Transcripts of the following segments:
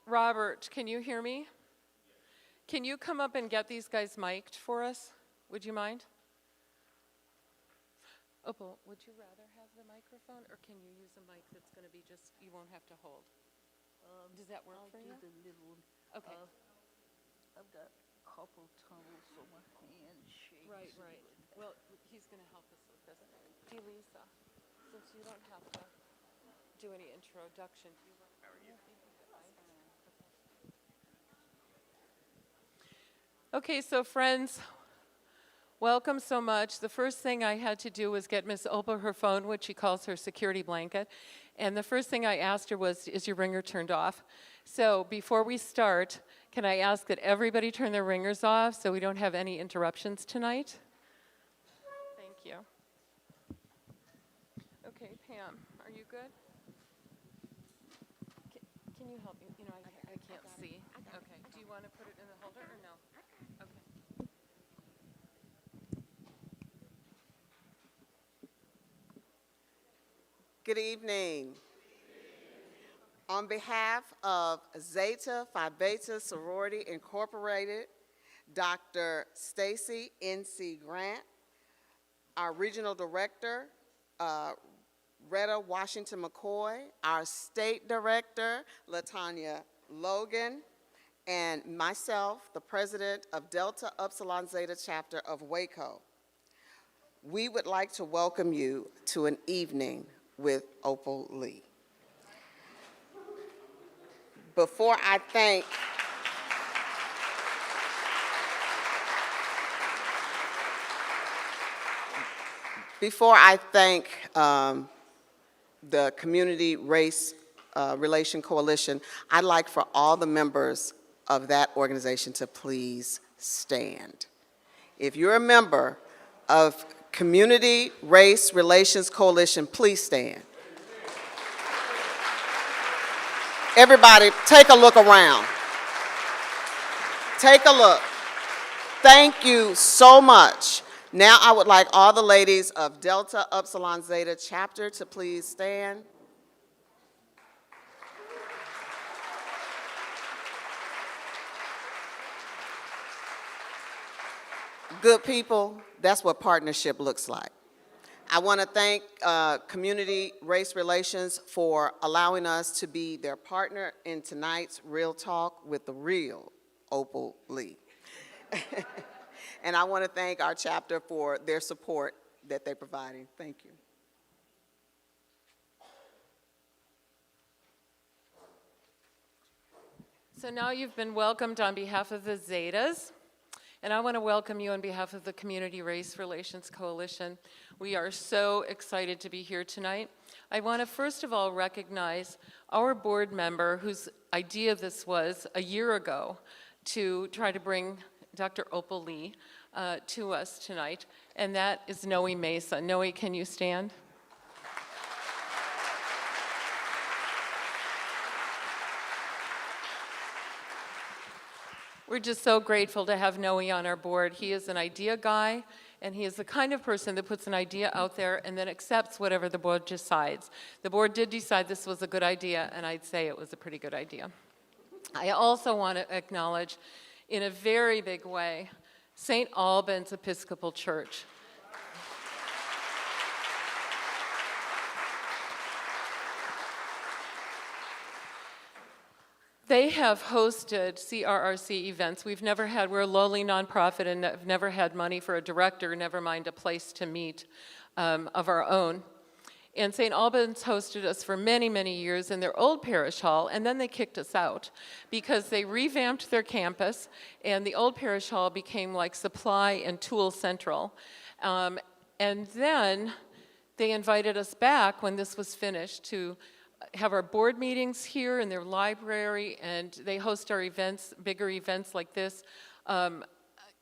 Robert, can you hear me? Can you come up and get these guys mic'd for us? Would you mind? Opal, would you rather have the microphone, or can you use a mic that's going to be just, you won't have to hold? Does that work for you? I'll do the little one. Okay. I've got carpal tunnel, so my hand shakes. Right. Well, he's going to help us with this. Hey, Lisa, since you don't have to do any introduction, do you want to... Okay, so friends, welcome so much. The first thing I had to do was get Miss Opal her phone, which she calls her security blanket. And the first thing I asked her was, is your ringer turned off? So before we start, can I ask that everybody turn their ringers off so we don't have any interruptions tonight? Thank you. Okay, Pam, are you good? Can you help me? You know, I can't see. Okay, do you want to put it in the holder or no? Okay. Good evening. On behalf of Zeta Phi Beta Sorority Incorporated, Dr. Stacy N.C. Grant, our regional director, Retta Washington McCoy, our state director, LaTanya Logan, and myself, the president of Delta Upsilon Zeta chapter of Waco. We would like to welcome you to an evening with Opal Lee. Before I thank the Community Race Relation Coalition, I'd like for all the members of that organization to please stand. If you're a member of Community Race Relations Coalition, please stand. Everybody, take a look around. Take a look. Thank you so much. Now I would like all the ladies of Delta Upsilon Zeta chapter to please stand. Good people, that's what partnership looks like. I want to thank Community Race Relations for allowing us to be their partner in tonight's Real Talk with the real Opal Lee. And I want to thank our chapter for their support that they're providing. Thank you. So now you've been welcomed on behalf of the Zetas, and I want to welcome you on behalf of the Community Race Relations Coalition. We are so excited to be here tonight. I want to first of all recognize our board member whose idea this was a year ago to try to bring Dr. Opal Lee to us tonight, and that is Noe Mesa. Noe, can you stand? We're just so grateful to have Noe on our board. He is an idea guy, and he is the kind of person that puts an idea out there and then accepts whatever the board decides. The board did decide this was a good idea, and I'd say it was a pretty good idea. I also want to acknowledge, in a very big way, St. Albans Episcopal Church. They have hosted CRRC events. We're a lowly nonprofit and have never had money for a director, never mind a place to meet of our own. And St. Albans hosted us for many, many years in their old parish hall, and then they kicked us out because they revamped their campus, and the old parish hall became like supply and tool central. And then they invited us back when this was finished to have our board meetings here in their library, and they host our events, bigger events like this.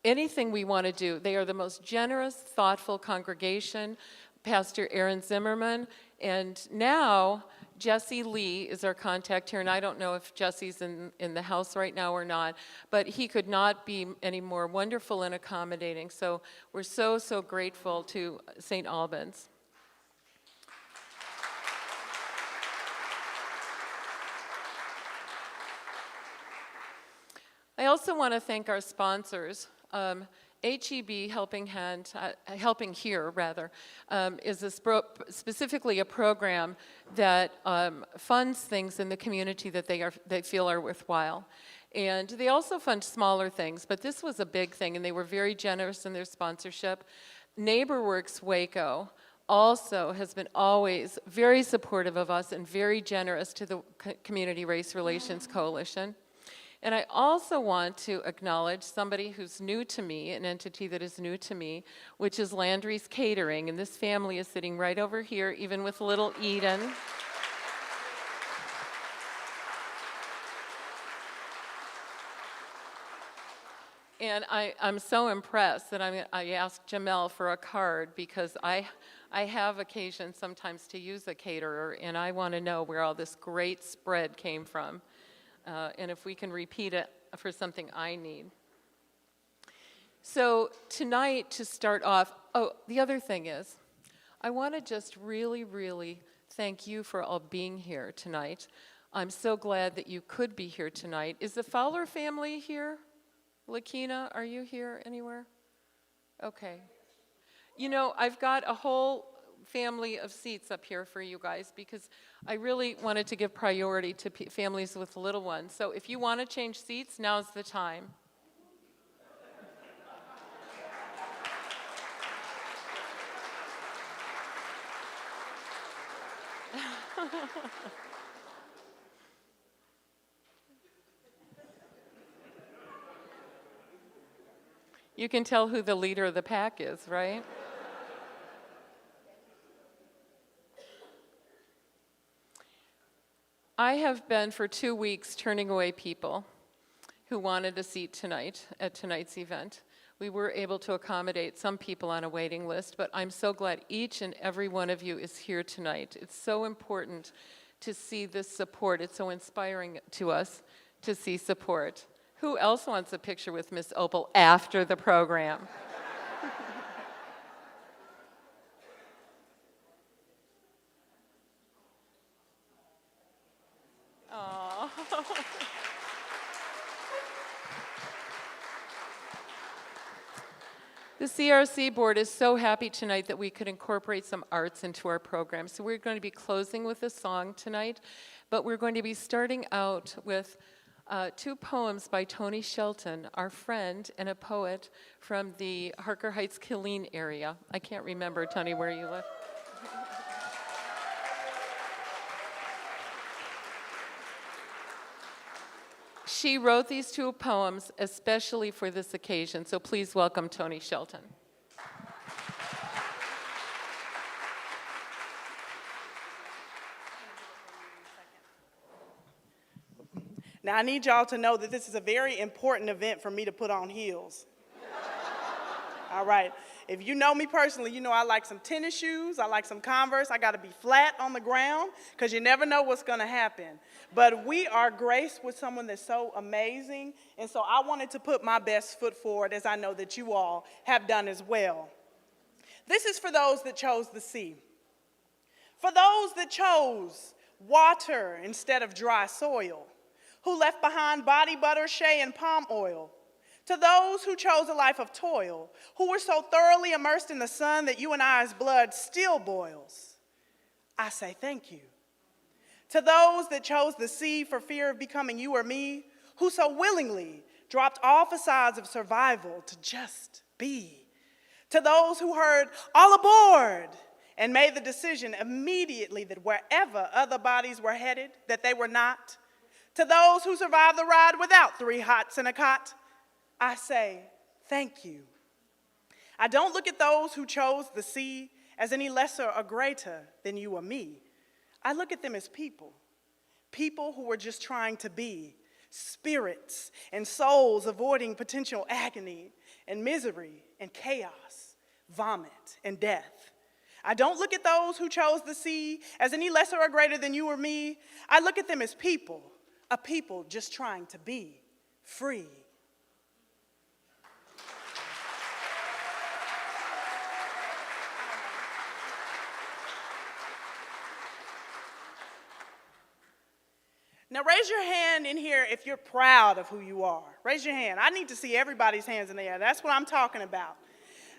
Anything we want to do. They are the most generous, thoughtful congregation. Pastor Aaron Zimmerman, and now Jesse Lee is our contact here, and I don't know if Jesse's in the house right now or not, but he could not be any more wonderful and accommodating, so we're so, so grateful to St. Albans. I also want to thank our sponsors. HEB Helping Hand, Helping Here rather, is specifically a program that funds things in the community that they feel are worthwhile. And they also fund smaller things, but this was a big thing, and they were very generous in their sponsorship. NeighborWorks Waco also has been always very supportive of us and very generous to the Community Race Relations Coalition. And I also want to acknowledge somebody who's new to me, an entity that is new to me, which is Landry's Catering. And this family is sitting right over here, even with little Eden. And I'm so impressed that I asked Jamel for a card because I have occasion sometimes to use a caterer, and I want to know where all this great spread came from. And if we can repeat it for something I need. So tonight, to start off, the other thing is, I want to just really, really thank you for all being here tonight. I'm so glad that you could be here tonight. Is the Fowler family here? Lakina, are you here anywhere? Okay. You know, I've got a whole family of seats up here for you guys because I really wanted to give priority to families with little ones. So if you want to change seats, now's the time. You can tell who the leader of the pack is, right? I have been for 2 weeks turning away people who wanted a seat tonight at tonight's event. We were able to accommodate some people on a waiting list, but I'm so glad each and every one of you is here tonight. It's so important to see this support. It's so inspiring to us to see support. Who else wants a picture with Miss Opal after the program? Aww. The CRC board is so happy tonight that we could incorporate some arts into our program. So we're going to be closing with a song tonight, but we're going to be starting out with 2 poems by Tony Shelton, our friend and a poet from the Harker Heights, Killeen area. I can't remember, Tony, where you live. She wrote these 2 poems especially for this occasion, so please welcome Tony Shelton. Now, I need y'all to know that this is a very important event for me to put on heels. All right. If you know me personally, you know I like some tennis shoes, I like some Converse. I got to be flat on the ground because you never know what's going to happen. But we are graced with someone that's so amazing, and so I wanted to put my best foot forward, as I know that you all have done as well. This is for those that chose the sea, for those that chose water instead of dry soil, who left behind body butter, shea, and palm oil, to those who chose a life of toil, who were so thoroughly immersed in the sun that you and I's blood still boils, I say thank you. To those that chose the sea for fear of becoming you or me, who so willingly dropped all facades of survival to just be. To those who heard all aboard and made the decision immediately that wherever other bodies were headed, that they were not. To those who survived the ride without 3 hots and a cot, I say, thank you. I don't look at those who chose the sea as any lesser or greater than you or me. I look at them as people, people who were just trying to be, spirits and souls avoiding potential agony and misery and chaos, vomit and death. I don't look at those who chose the sea as any lesser or greater than you or me. I look at them as people, a people just trying to be free. Now raise your hand in here if you're proud of who you are. Raise your hand. I need to see everybody's hands in the air. That's what I'm talking about.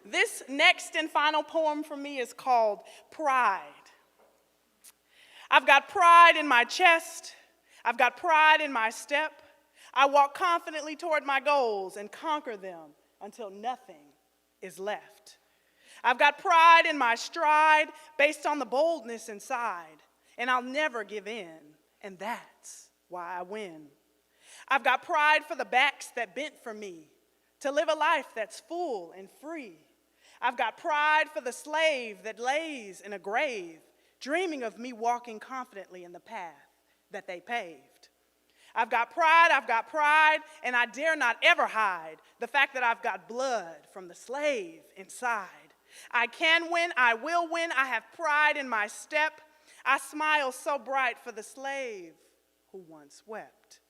This next and final poem for me is called Pride. I've got pride in my chest. I've got pride in my step. I walk confidently toward my goals and conquer them until nothing is left. I've got pride in my stride based on the boldness inside, and I'll never give in, and that's why I win. I've got pride for the backs that bent for me, to live a life that's full and free. I've got pride for the slave that lays in a grave, dreaming of me walking confidently in the path that they paved. I've got pride, and I dare not ever hide the fact that I've got blood from the slave inside. I can win, I will win, I have pride in my step. I smile so bright for the slave who once wept.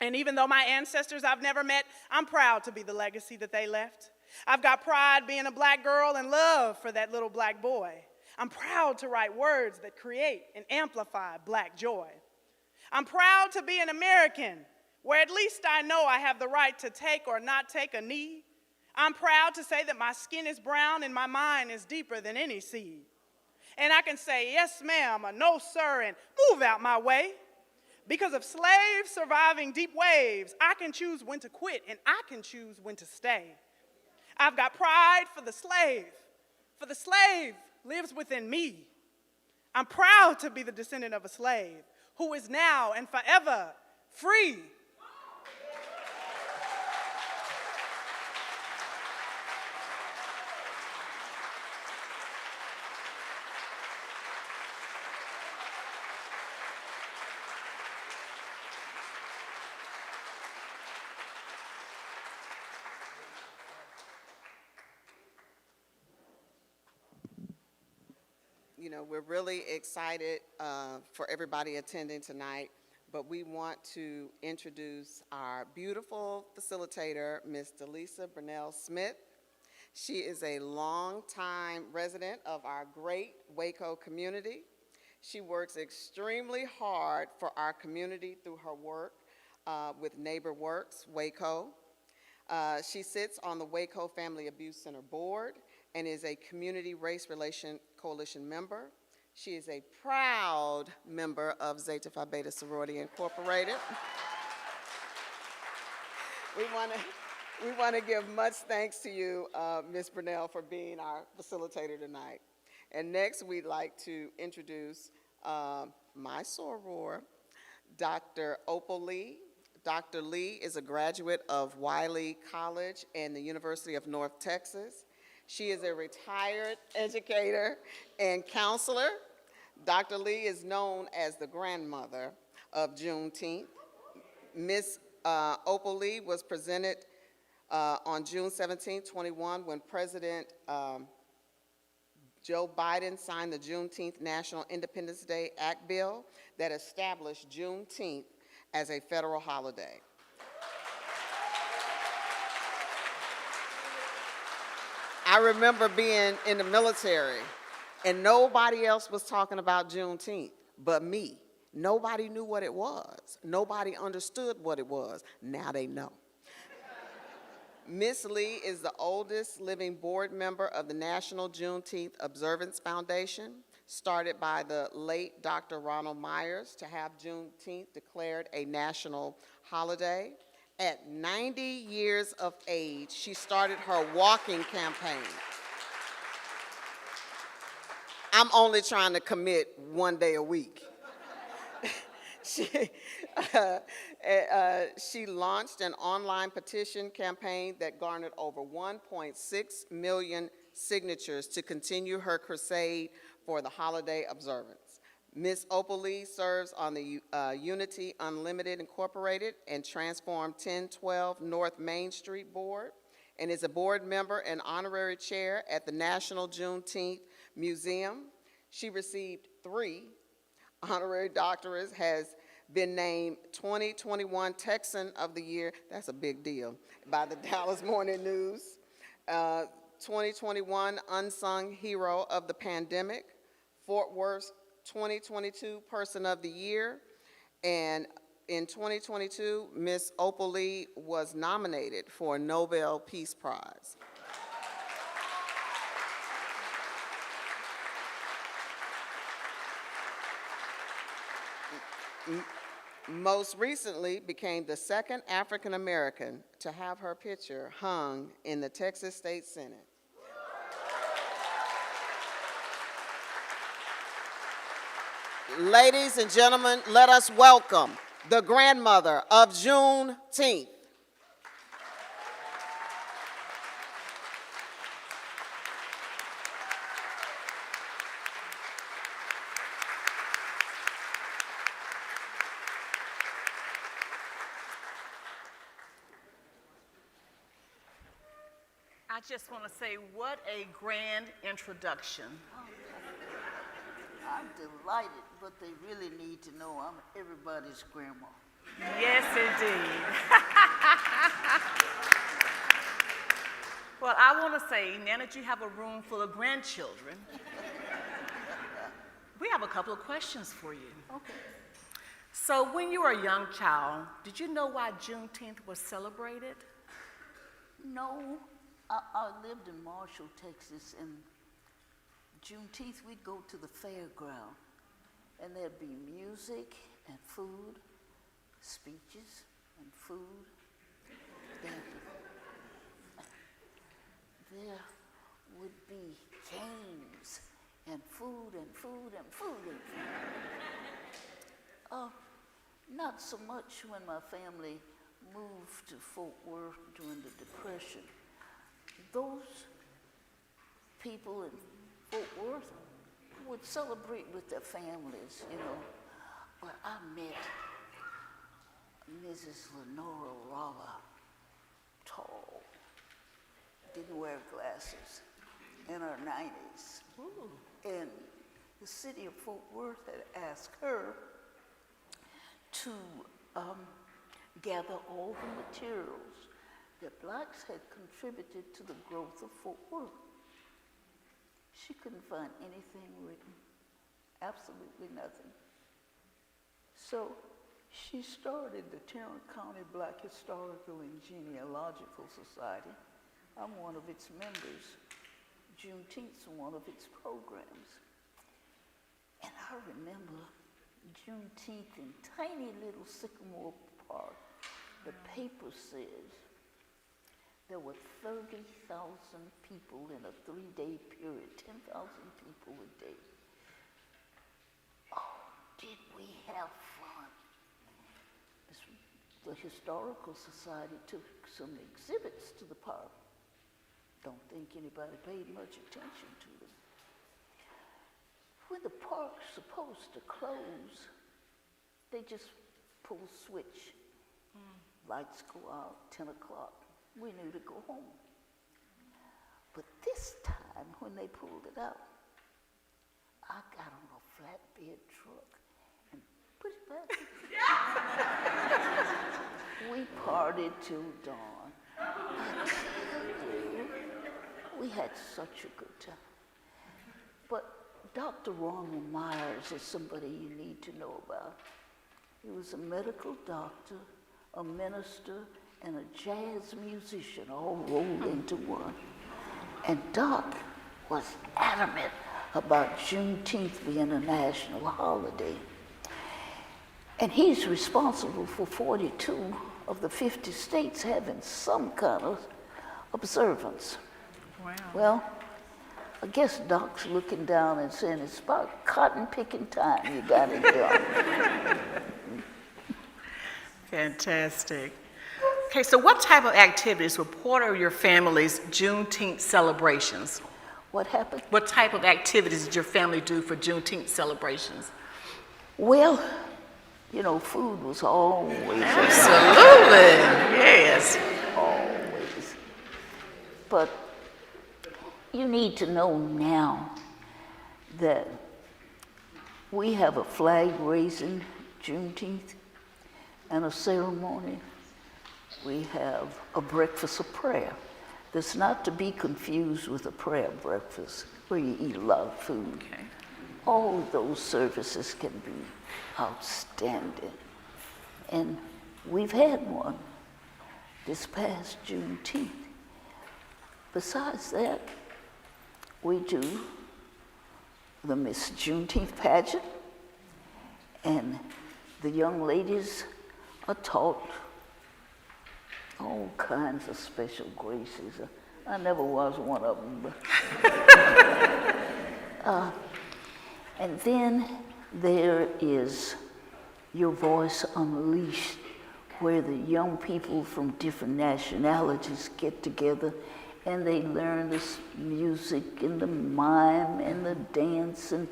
And even though my ancestors I've never met, I'm proud to be the legacy that they left. I've got pride being a black girl and love for that little black boy. I'm proud to write words that create and amplify black joy. I'm proud to be an American, where at least I know I have the right to take or not take a knee. I'm proud to say that my skin is brown and my mind is deeper than any sea. And I can say yes, ma'am, or no, sir, and move out my way. Because of slaves surviving deep waves, I can choose when to quit and I can choose when to stay. I've got pride for the slave lives within me. I'm proud to be the descendant of a slave who is now and forever free. You know, we're really excited for everybody attending tonight, but we want to introduce our beautiful facilitator, Ms. Delisa Burnell-Smith. She is a longtime resident of our great Waco community. She works extremely hard for our community through her work with Neighbor Works, Waco. She sits on the Waco Family Abuse Center Board and is a Community Race Relation Coalition member. She is a proud member of Zeta Phi Beta Sorority Incorporated. We want to give much thanks to you, Ms. Burnell, for being our facilitator tonight. And next, we'd like to introduce my soror, Dr. Opal Lee. Dr. Lee is a graduate of Wiley College and the University of North Texas. She is a retired educator and counselor. Dr. Lee is known as the grandmother of Juneteenth. Ms. Opal Lee was presented on June 17, 21, when President Joe Biden signed the Juneteenth National Independence Day Act bill that established Juneteenth as a federal holiday. I remember being in the military and nobody else was talking about Juneteenth but me. Nobody knew what it was. Nobody understood what it was. Now they know. Ms. Lee is the oldest living board member of the National Juneteenth Observance Foundation, started by the late Dr. Ronald Myers to have Juneteenth declared a national holiday. At 90 years of age, she started her walking campaign. I'm only trying to commit one day a week. She launched an online petition campaign that garnered over 1.6 million signatures to continue her crusade for the holiday observance. Ms. Opal Lee serves on the Unity Unlimited Incorporated and Transform 1012 North Main Street Board, and is a board member and honorary chair at the National Juneteenth Museum. She received 3 honorary doctorates, has been named 2021 Texan of the Year, that's a big deal, by the Dallas Morning News, 2021 Unsung Hero of the Pandemic, Fort Worth's 2022 Person of the Year, And in 2022, Miss Opal Lee was nominated for a Nobel Peace Prize. Most recently became the second African American to have her picture hung in the Texas State Senate. Ladies and gentlemen, let us welcome the grandmother of Juneteenth. I just want to say, what a grand introduction. I'm delighted, but they really need to know I'm everybody's grandma. Yes, indeed. Well, I want to say, now that you have a room full of grandchildren, we have a couple of questions for you. Okay. So when you were a young child, did you know why Juneteenth was celebrated? No, I lived in Marshall, Texas, and Juneteenth we'd go to the fairground, and there'd be music and food, speeches and food. There would be games and food and food and food and food. Not so much when my family moved to Fort Worth during the Depression. Those people in Fort Worth would celebrate with their families, you know. But I met Mrs. Lenora Rava, tall, didn't wear glasses, in her 90s. Ooh. And the city of Fort Worth had asked her to gather all the materials that blacks had contributed to the growth of Fort Worth. She couldn't find anything written, absolutely nothing. So she started the Tarrant County Black Historical and Genealogical Society. I'm one of its members. Juneteenth's one of its programs. And I remember Juneteenth in tiny little Sycamore Park. The paper says there were 30,000 people in a 3-day period, 10,000 people a day. Oh, did we have fun? The Historical Society took some exhibits to the park. Don't think anybody paid much attention to them. When the park's supposed to close, they just pull a switch. Lights go out, 10 o'clock. We knew to go home. But this time, when they pulled it out, I got on a flatbed truck and put it back. We partied till dawn. I tell you, we had such a good time. But Dr. Ronald Myers is somebody you need to know about. He was a medical doctor, a minister, and a jazz musician all rolled into one. And Doc was adamant about Juneteenth being a national holiday. And he's responsible for 42 of the 50 states having some kind of observance. Wow. Well, I guess Doc's looking down and saying, it's about cotton picking time, you got it done. Fantastic. Okay, so what type of activities were part of your family's Juneteenth celebrations? What happened? What type of activities did your family do for Juneteenth celebrations? Well, you know, food was always Absolutely, yes. always. But you need to know now that we have a flag raising Juneteenth and a ceremony. We have a breakfast of prayer that's not to be confused with a prayer breakfast where you eat a lot of food. Okay. All of those services can be outstanding. And we've had one this past Juneteenth. Besides that, we do the Miss Juneteenth pageant, and the young ladies are taught all kinds of special graces. I never was one of them. But and then there is Your Voice Unleashed, where the young people from different nationalities get together and they learn this music and the mime and the dance and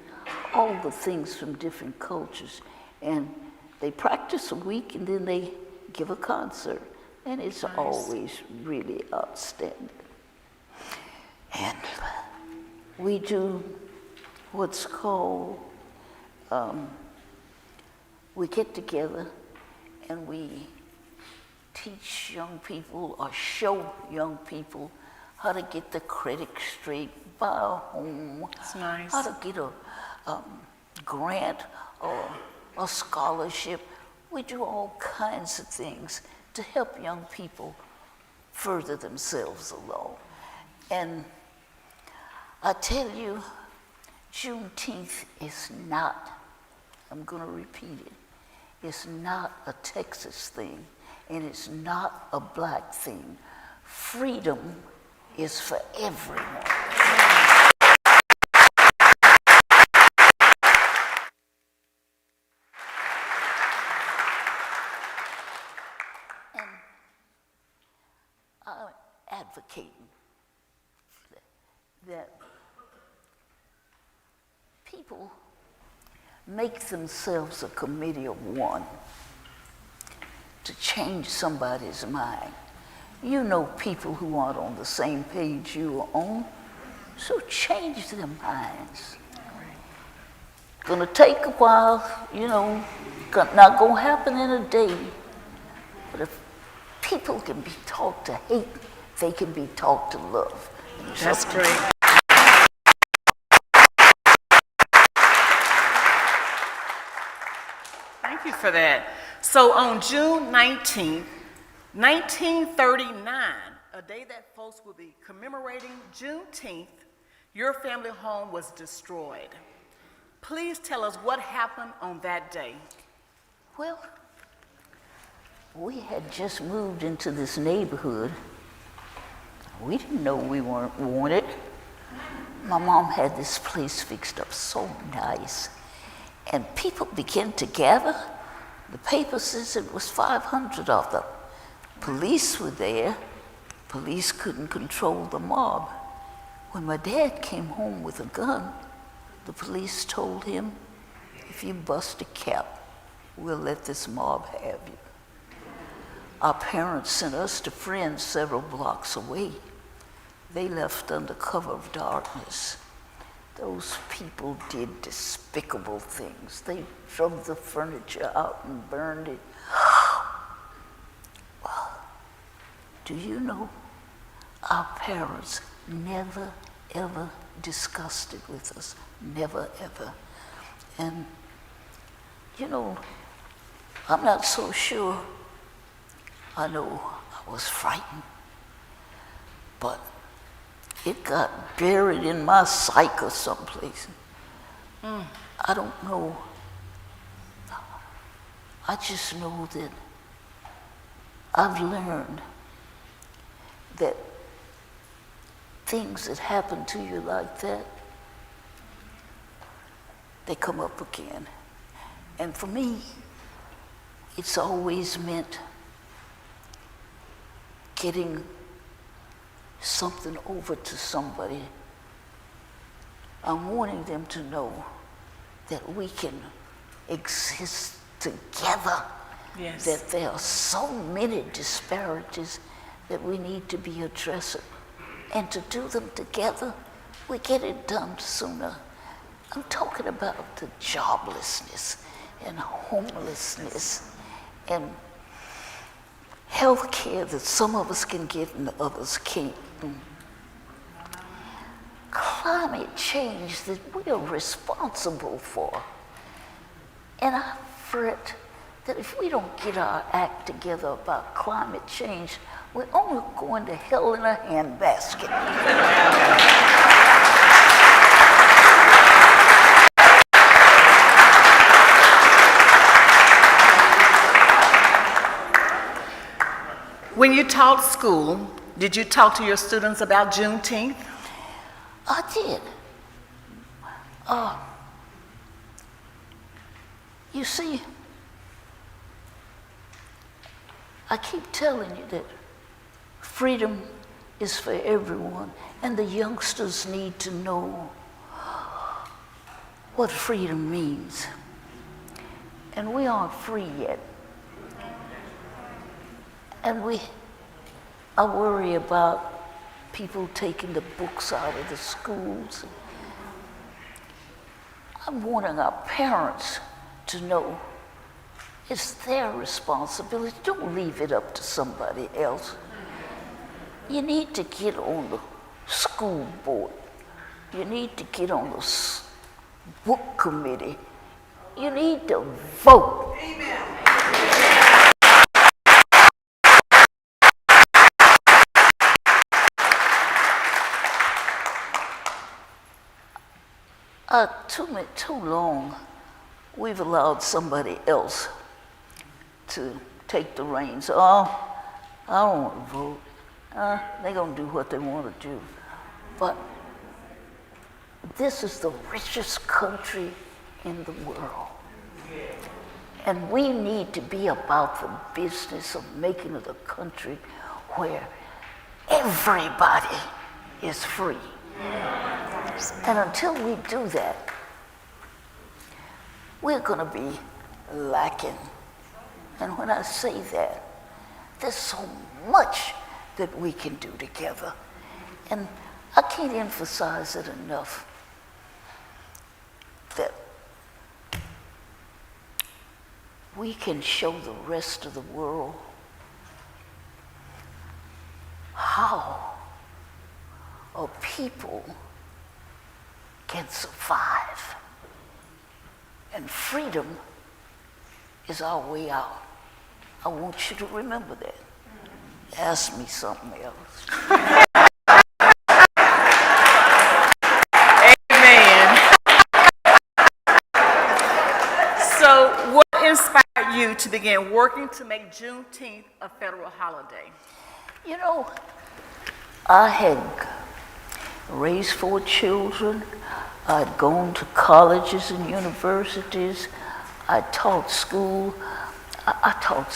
all the things from different cultures. And they practice a week and then they give a concert. And it's always really outstanding. And we do what's called, we get together and we teach young people or show young people how to get the credit straight, buy a home, That's nice. how to get a grant or a scholarship. We do all kinds of things to help young people further themselves along. And I tell you, Juneteenth is not, I'm going to repeat it, it's not a Texas thing, and it's not a black thing. Freedom is for everyone. And I'm advocating that people make themselves a committee of one to change somebody's mind. You know people who aren't on the same page you are on, so change their minds. Gonna take a while, you know, not gonna happen in a day, but if people can be taught to hate, they can be taught to love. That's great. Thank you for that. So on June 19th, 1939, a day that folks will be commemorating Juneteenth, your family home was destroyed. Please tell us what happened on that day. Well, we had just moved into this neighborhood. We didn't know we weren't wanted. My mom had this place fixed up so nice. And people began to gather. The paper says it was 500 of them. Police were there. Police couldn't control the mob. When my dad came home with a gun, the police told him, if you bust a cap, we'll let this mob have you. Our parents sent us to friends several blocks away. They left under cover of darkness. Those people did despicable things. They drove the furniture out and burned it. Well, do you know, our parents never, ever discussed it with us. Never, ever. And, you know, I'm not so sure. I know I was frightened, but it got buried in my psyche or someplace. I don't know. I just know that I've learned that things that happen to you like that, they come up again. And for me, it's always meant getting something over to somebody. I'm wanting them to know that we can exist together. Yes. That there are so many disparities that we need to be addressing. And to do them together, we get it done sooner. I'm talking about the joblessness and homelessness and health care that some of us can get and others can't. Climate change that we are responsible for. And I fret that if we don't get our act together about climate change, we're only going to hell in a handbasket. When you taught school, did you talk to your students about Juneteenth? I did. You see, I keep telling you that freedom is for everyone, and the youngsters need to know what freedom means. And we aren't free yet. And I worry about people taking the books out of the schools. I'm wanting our parents to know it's their responsibility. Don't leave it up to somebody else. You need to get on the school board. You need to get on the book committee. You need to vote. Amen. Too long, we've allowed somebody else to take the reins. Oh, I don't want to vote. They're going to do what they want to do. But this is the richest country in the world. And we need to be about the business of making it a country where everybody is free. And until we do that, we're going to be lacking. And when I say that, there's so much that we can do together. And I can't emphasize it enough that we can show the rest of the world how a people can survive. And freedom is our way out. I want you to remember that. Ask me something else. Amen. So what inspired you to begin working to make Juneteenth a federal holiday? You know, I had raised 4 children. I'd gone to colleges and universities. I taught school. I taught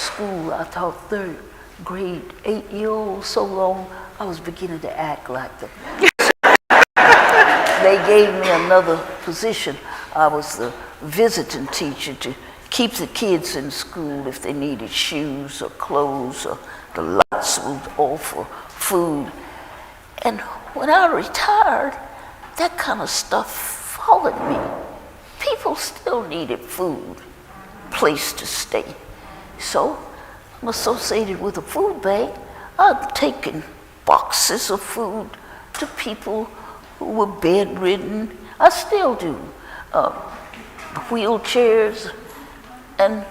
third grade 8-year-olds so long, I was beginning to act like them. They gave me another position. I was the visiting teacher to keep the kids in school if they needed shoes or clothes or the lights was off for food. And when I retired, that kind of stuff followed me. People still needed food, place to stay. So I'm associated with a food bank. I've taken boxes of food to people who were bedridden. I still do. Wheelchairs, and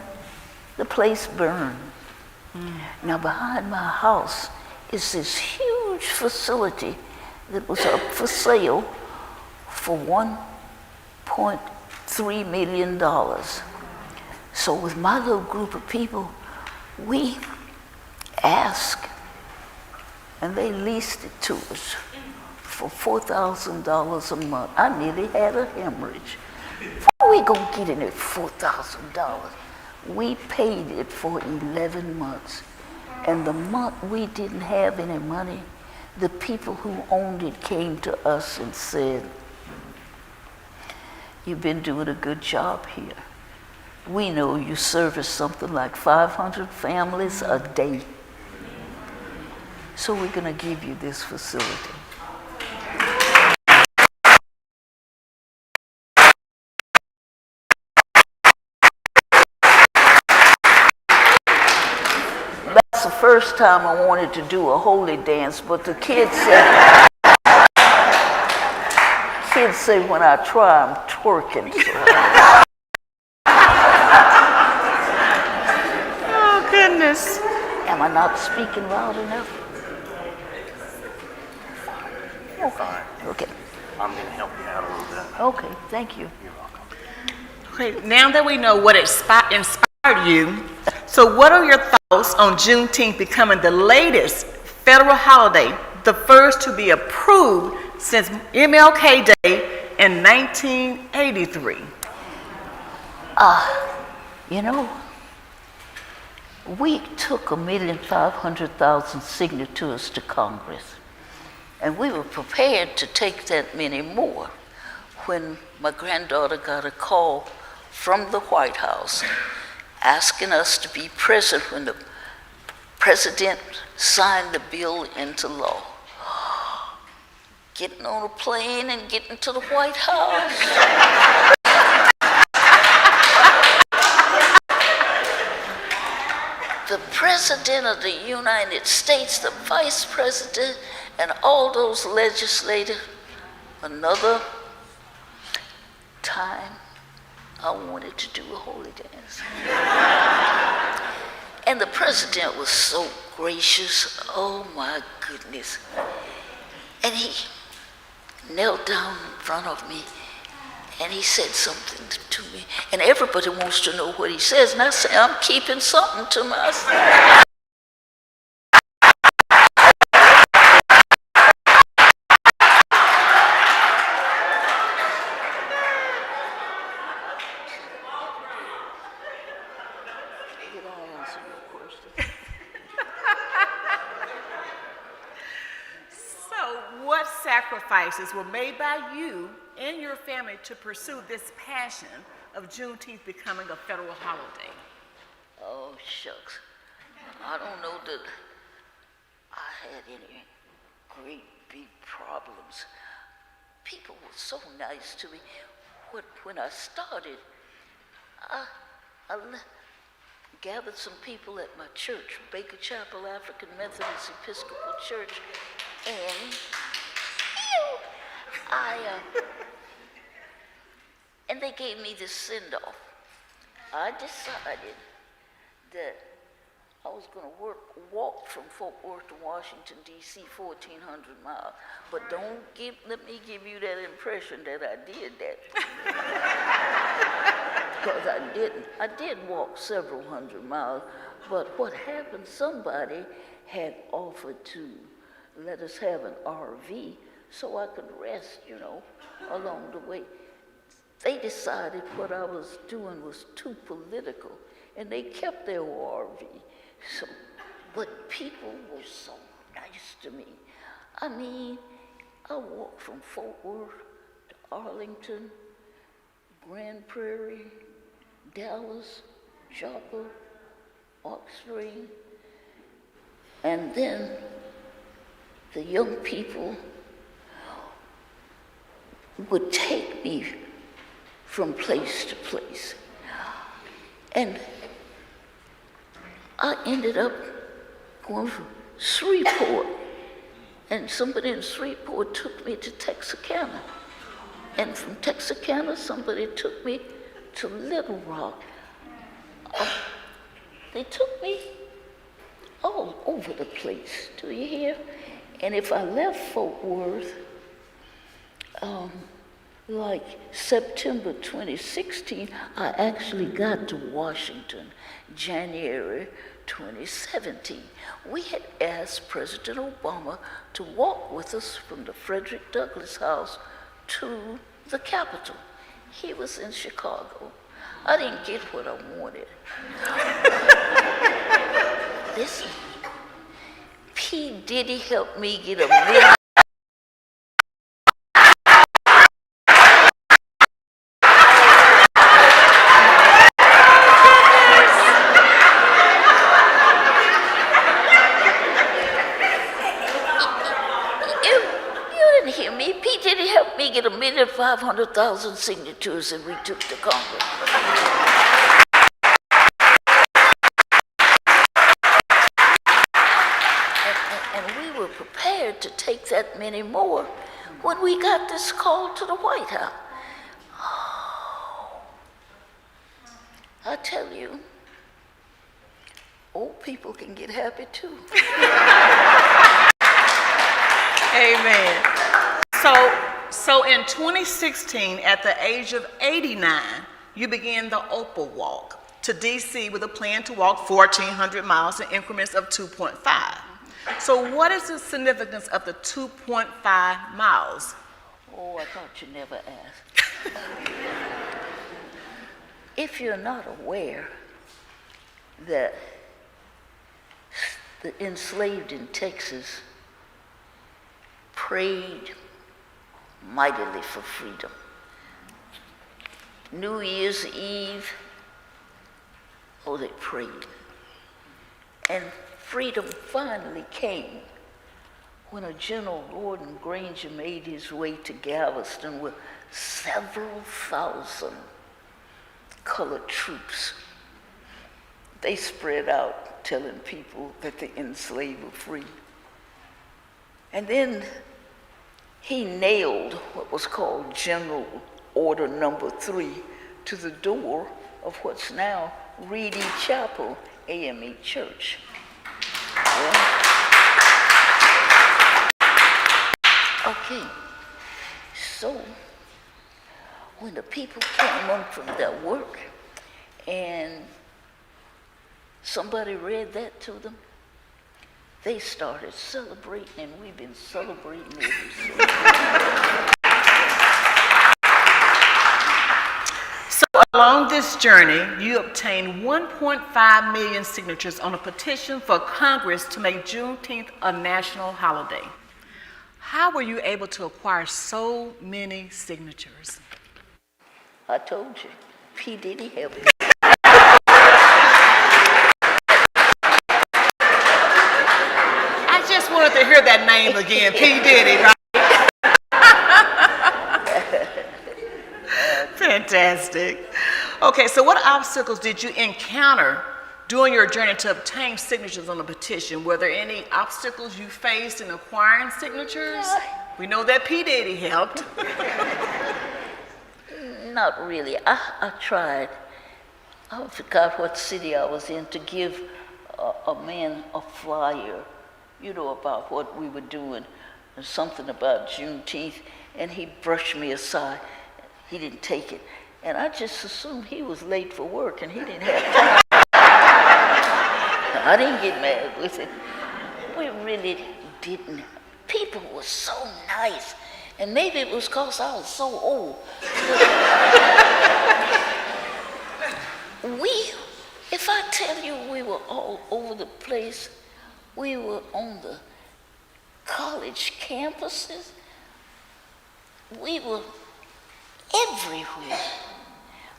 the place burned. Now behind my house is this huge facility that was up for sale for $1.3 million. So with my little group of people, we asked, and they leased it to us for $4,000 a month. I nearly had a hemorrhage. Where are we gonna get in at $4,000? We paid it for 11 months. And the month we didn't have any money, the people who owned it came to us and said, "You've been doing a good job here. We know you service something like 500 families a day. So we're gonna give you this facility." That's the first time I wanted to do a holy dance, but the kids say when I try, I'm twerking. So I not speaking loud enough? You're fine. Okay. I'm going to help you out a little bit. Okay, thank you. You're welcome. Okay, now that we know what inspired you, so what are your thoughts on Juneteenth becoming the latest federal holiday, the first to be approved since MLK Day in 1983? You know, we took 1,500,000 signatures to Congress, and we were prepared to take that many more when my granddaughter got a call from the White House asking us to be present when the president signed the bill into law. Getting on a plane and getting to the White House. The President of the United States, the Vice President, and all those legislators, another time I wanted to do a holy dance. And the President was so gracious, oh my goodness. And he knelt down in front of me and he said something to me. And everybody wants to know what he says. And I say, I'm keeping something to myself. Did I answer your question? So what sacrifices were made by you and your family to pursue this passion of Juneteenth becoming a federal holiday? Oh, shucks. I don't know that I had any great big problems. People were so nice to me. When I started, I gathered some people at my church, Baker Chapel African Methodist Episcopal Church, and and they gave me this send-off. I decided that I was going to walk from Fort Worth to Washington, D.C., 1,400 miles. But let me give you that impression that I did that. Because I didn't. I did walk several hundred miles. But what happened, somebody had offered to let us have an RV so I could rest, along the way. They decided what I was doing was too political, and they kept their RV. So, but people were so nice to me. I mean, I walked from Fort Worth to Arlington, Grand Prairie, Dallas, Joppa, Oxford, and then the young people would take me from place to place. And I ended up going from Shreveport, and somebody in Shreveport took me to Texarkana. And from Texarkana, somebody took me to Little Rock. They took me all over the place, do you hear? And if I left Fort Worth, like September 2016, I actually got to Washington, January 2017. We had asked President Obama to walk with us from the Frederick Douglass House to the Capitol. He was in Chicago. I didn't get what I wanted. Listen, P. Diddy helped me get $1 million. You didn't hear me. P. Diddy helped me get 1,500,000 signatures, and we took to Congress. And we were prepared to take that many more when we got this call to the White House. Oh, I tell you, old people can get happy too. Amen. So in 2016, at the age of 89, you began the Opal Walk to DC with a plan to walk 1,400 miles in increments of 2.5. So what is the significance of the 2.5 miles? Oh, I thought you never asked. If you're not aware that the enslaved in Texas prayed mightily for freedom. New Year's Eve, oh, they prayed. And freedom finally came when a General Gordon Granger made his way to Galveston with several thousand colored troops. They spread out telling people that the enslaved were free. And then he nailed what was called General Order Number 3 to the door of what's now Reedy Chapel AME Church. Yeah. Okay, so when the people came on from their work and somebody read that to them, they started celebrating, and we've been celebrating ever since. So along this journey, you obtained 1.5 million signatures on a petition for Congress to make Juneteenth a national holiday. How were you able to acquire so many signatures? I told you, P. Diddy helped me. I just wanted to hear that name again, P. Diddy, right? Fantastic. Okay, so what obstacles did you encounter during your journey to obtain signatures on the petition? Were there any obstacles you faced in acquiring signatures? We know that P. Diddy helped. Not really. I tried. I forgot what city I was in to give a man a flyer, you know, about what we were doing, and something about Juneteenth, and he brushed me aside. He didn't take it. And I just assumed he was late for work and he didn't have time. I didn't get mad with it. We really didn't. People were so nice. And maybe it was because I was so old. If I tell you we were all over the place, we were on the college campuses, we were everywhere.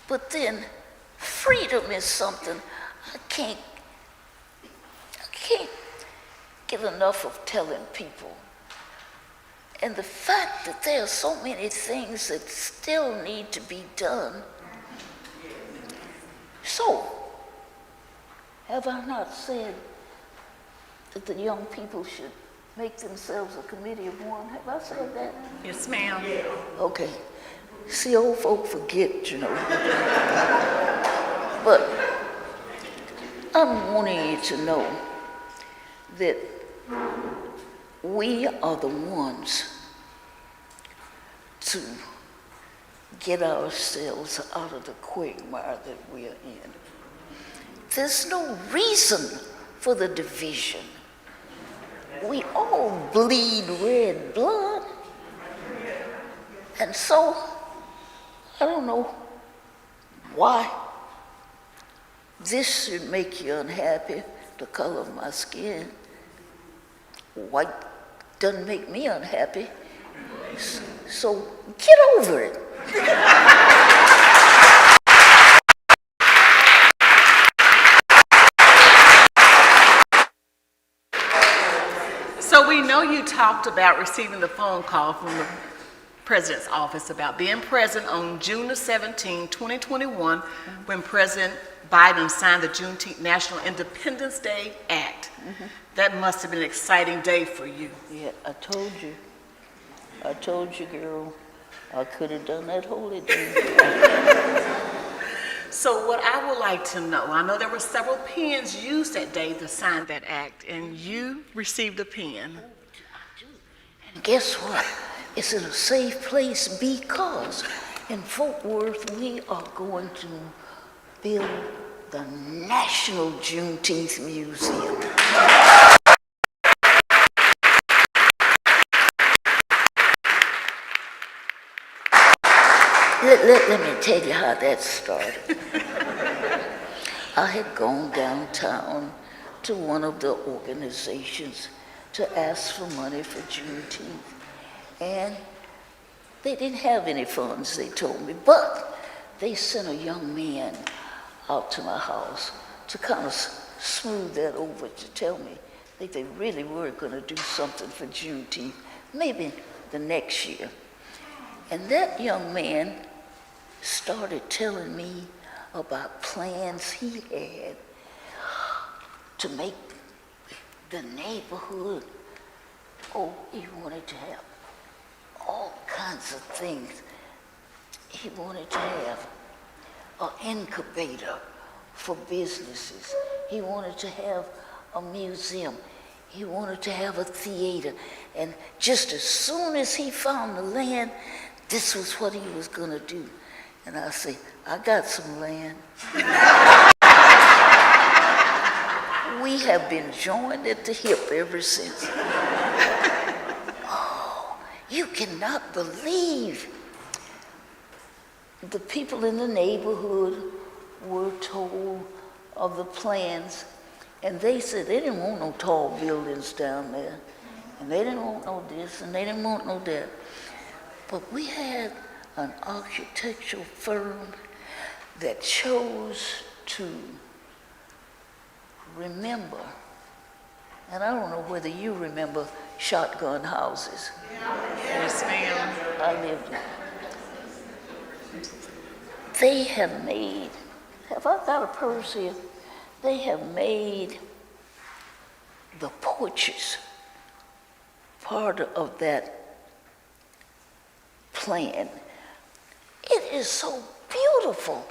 But then freedom is something I can't get enough of telling people. And the fact that there are so many things that still need to be done. So, have I not said that the young people should make themselves a committee of one? Have I said that? Yes, ma'am. Okay. See, old folk forget, you know. But I'm wanting you to know that we are the ones to get ourselves out of the quagmire that we are in. There's no reason for the division. We all bleed red blood. And so, I don't know why this should make you unhappy, the color of my skin. White doesn't make me unhappy. So get over it. So we know you talked about receiving the phone call from the President's office about being present on June the 17th, 2021, when President Biden signed the Juneteenth National Independence Day Act. That must have been an exciting day for you. Yeah, I told you. I told you, girl. I could have done that holy day. So what I would like to know, I know there were several pens used that day to sign that act, and you received a pen. And guess what? It's in a safe place because in Fort Worth, we are going to build the National Juneteenth Museum. Let me tell you how that started. I had gone downtown to one of the organizations to ask for money for Juneteenth. And they didn't have any funds, they told me, but they sent a young man out to my house to kind of smooth that over, to tell me that they really were going to do something for Juneteenth, maybe the next year. And that young man started telling me about plans he had to make the neighborhood, he wanted to have all kinds of things. He wanted to have an incubator for businesses. He wanted to have a museum. He wanted to have a theater. And just as soon as he found the land, this was what he was going to do. And I say, I got some land. We have been joined at the hip ever since. Oh, you cannot believe. The people in the neighborhood were told of the plans, and they said they didn't want no tall buildings down there, and they didn't want no this, and they didn't want no that. But we had an architectural firm that chose to remember, and I don't know whether you remember shotgun houses. Yes, ma'am. I lived in. They have made, have I got a purse here? They have made the porches part of that plan. It is so beautiful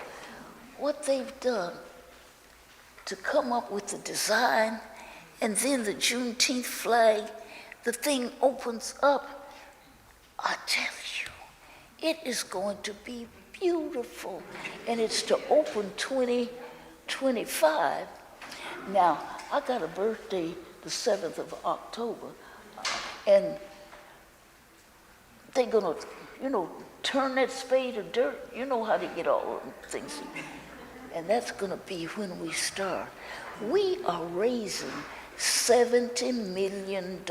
what they've done to come up with the design, and then the Juneteenth flag, the thing opens up. I tell you, it is going to be beautiful, and it's to open 2025. Now, I got a birthday the 7th of October, and they're gonna, turn that spade of dirt. You know how to get all of things. And that's gonna be when we start. We are raising $70 million.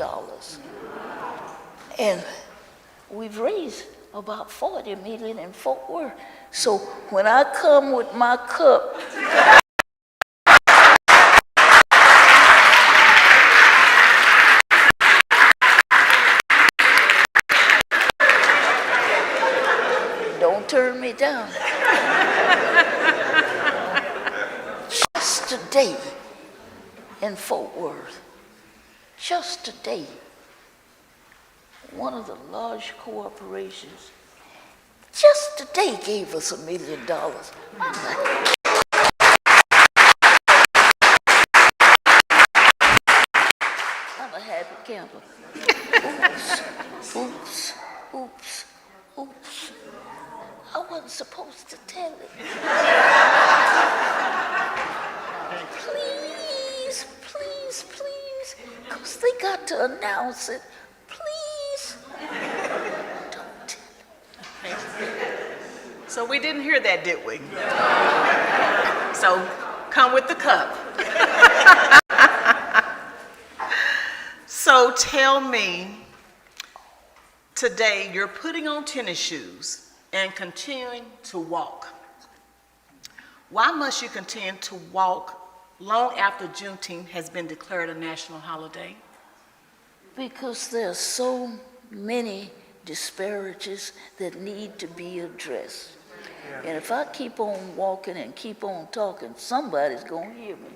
And we've raised about 40 million in Fort Worth. So when I come with my cup, don't turn me down. Just today in Fort Worth, just today, one of the large corporations just today gave us $1 million. I'm a happy camper. Oops, oops, oops, oops. I wasn't supposed to tell it. Please, please, please, because they got to announce it. Please. So we didn't hear that, did we? So come with the cup. So tell me, today you're putting on tennis shoes and continuing to walk. Why must you continue to walk long after Juneteenth has been declared a national holiday? Because there are so many disparities that need to be addressed. And if I keep on walking and keep on talking, somebody's going to hear me.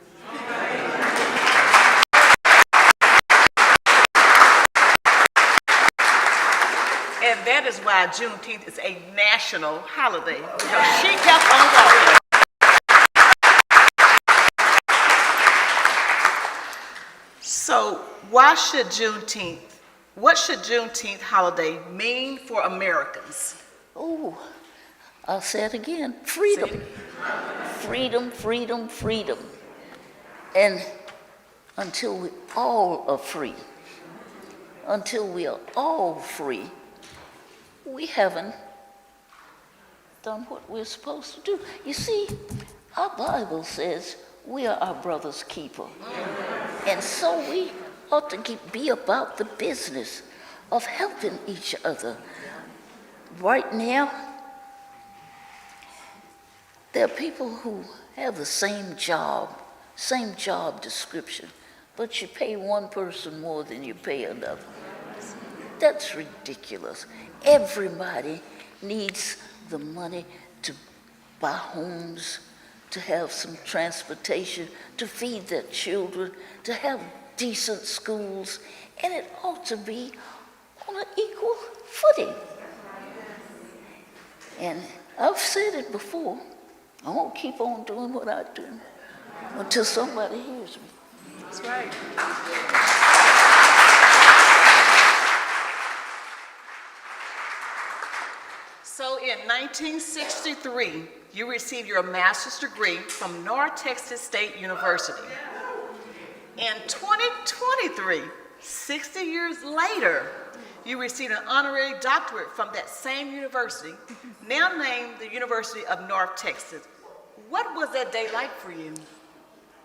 And that is why Juneteenth is a national holiday, because she kept on walking. what should Juneteenth holiday mean for Americans? Oh, I'll say it again, freedom. Freedom, freedom, freedom. And until we all are free, we haven't done what we're supposed to do. You see, our Bible says we are our brother's keeper. And so we ought to be about the business of helping each other. Right now, there are people who have the same job description, but you pay one person more than you pay another. That's ridiculous. Everybody needs the money to buy homes, to have some transportation, to feed their children, to have decent schools, and it ought to be on an equal footing. And I've said it before, I won't keep on doing what I do until somebody hears me. That's right. So in 1963, you received your master's degree from North Texas State University. In 2023, 60 years later, you received an honorary doctorate from that same university, now named the University of North Texas. What was that day like for you?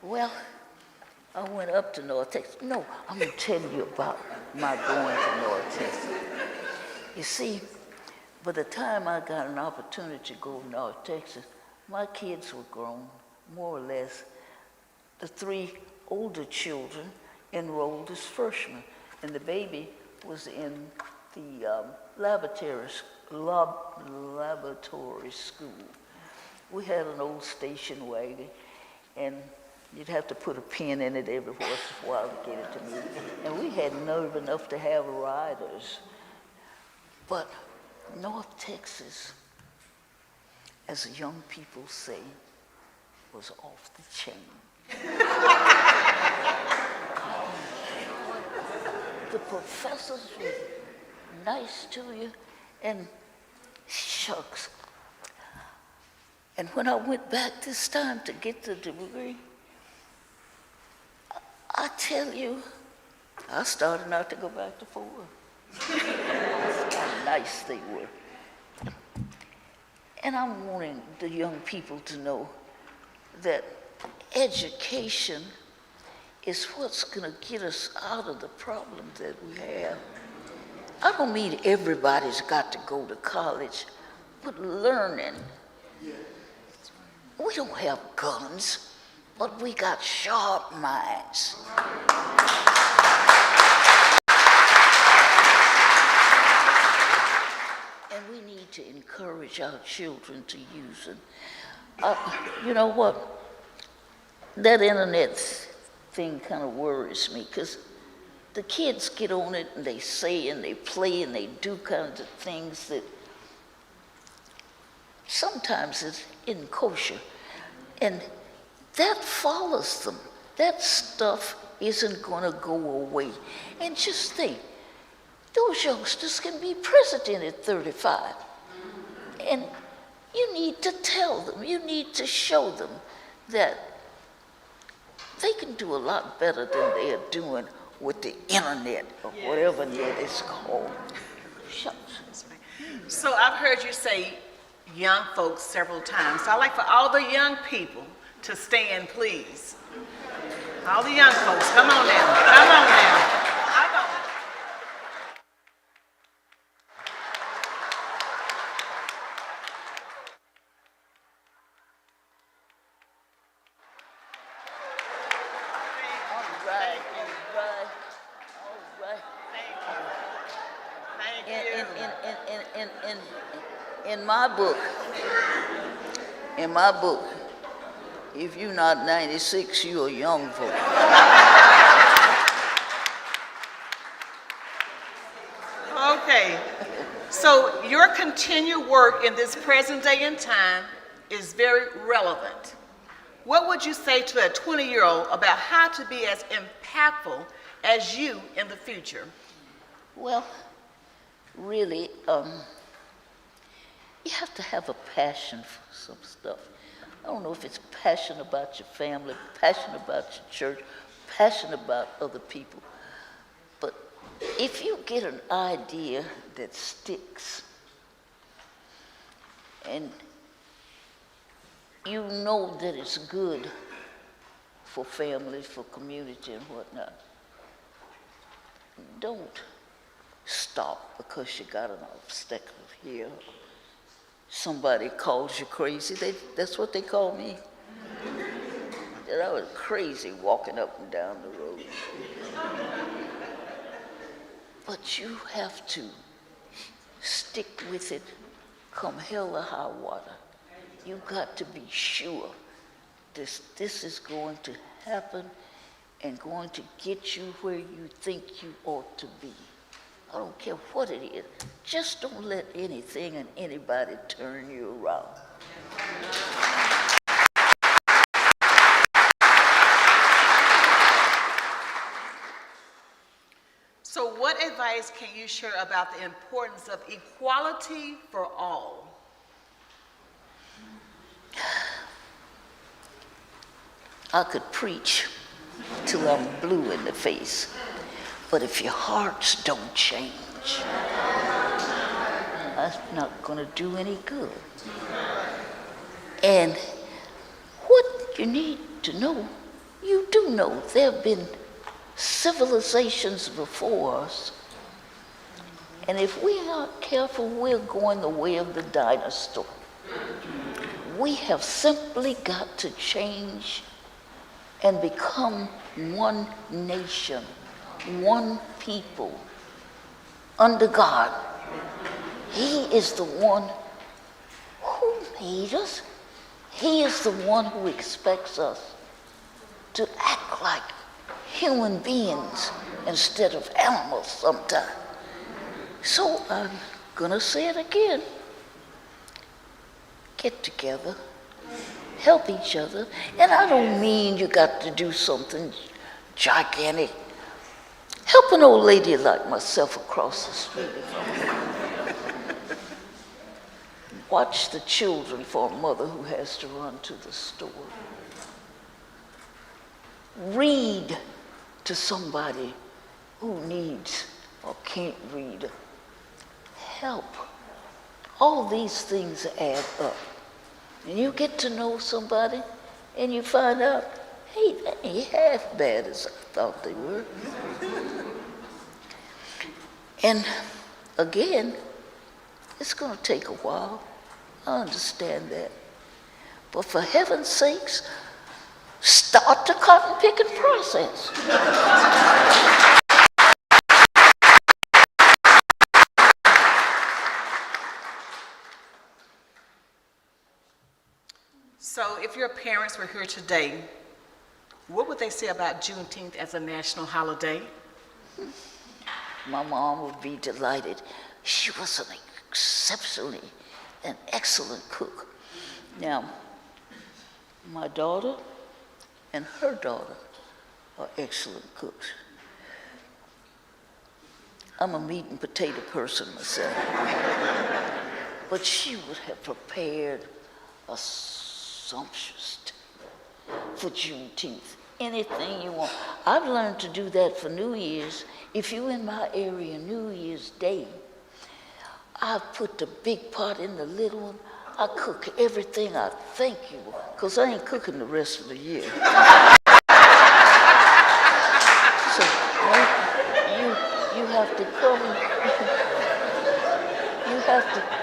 Well, I went up to North Texas. No, I'm going to tell you about my going to North Texas. You see, by the time I got an opportunity to go to North Texas, my kids were grown, more or less. The 3 older children enrolled as freshmen, and the baby was in the laboratory school. We had an old station wagon, and you'd have to put a pin in it every once in a while to get it to move. And we had nerve enough to have riders. But North Texas, as the young people say, was off the chain. The professors were nice to you, and shucks. And when I went back this time to get the degree, I tell you, I started not to go back to Fort Worth. That's how nice they were. And I'm wanting the young people to know that education is what's going to get us out of the problems that we have. I don't mean everybody's got to go to college, but learning. We don't have guns, but we got sharp minds. And we need to encourage our children to use it. You know what? That internet thing kind of worries me, because the kids get on it and they say and they play and they do kinds of things that sometimes isn't kosher. And that follows them. That stuff isn't going to go away. And just think, those youngsters can be president at 35. And you need to tell them, you need to show them that they can do a lot better than they are doing with the internet or whatever net is called. Shucks. So I've heard you say young folks several times. So I'd like for all the young people to stand, please. All the young folks, come on now, come on now. Come on. In my book, if you're not 96, you're a young folk. Okay, so your continued work in this present day and time is very relevant. What would you say to a 20-year-old about how to be as impactful as you in the future? Well, really, you have to have a passion for some stuff. I don't know if it's passion about your family, passion about your church, passion about other people. But if you get an idea that sticks, and you know that it's good for families, for community and whatnot, don't stop because you got an obstacle here. Somebody calls you crazy. That's what they call me. That I was crazy walking up and down the road. But you have to stick with it, come hell or high water. You got to be sure this is going to happen and going to get you where you think you ought to be. I don't care what it is. Just don't let anything and anybody turn you around. So what advice can you share about the importance of equality for all? I could preach till I'm blue in the face, but if your hearts don't change, that's not gonna do any good. And what you need to know, you do know there have been civilizations before us, and if we aren't careful, we're going the way of the dinosaur. We have simply got to change and become one nation, one people, under God. He is the one who made us. He is the one who expects us to act like human beings instead of animals sometimes. So I'm gonna say it again. Get together, help each other. And I don't mean you got to do something gigantic. Help an old lady like myself across the street. Watch the children for a mother who has to run to the store. Read to somebody who needs or can't read. Help. All these things add up. And you get to know somebody and you find out, hey, they ain't half bad as I thought they were. And again, it's going to take a while. I understand that. But for heaven's sakes, start the cotton picking process. So if your parents were here today, what would they say about Juneteenth as a national holiday? My mom would be delighted. She was an excellent cook. Now, my daughter and her daughter are excellent cooks. I'm a meat and potato person myself. But she would have prepared a sumptuous for Juneteenth. Anything you want. I've learned to do that for New Year's. If you're in my area, New Year's Day, I put the big pot in the little one. I cook everything I think you want, because I ain't cooking the rest of the year. So you have to come.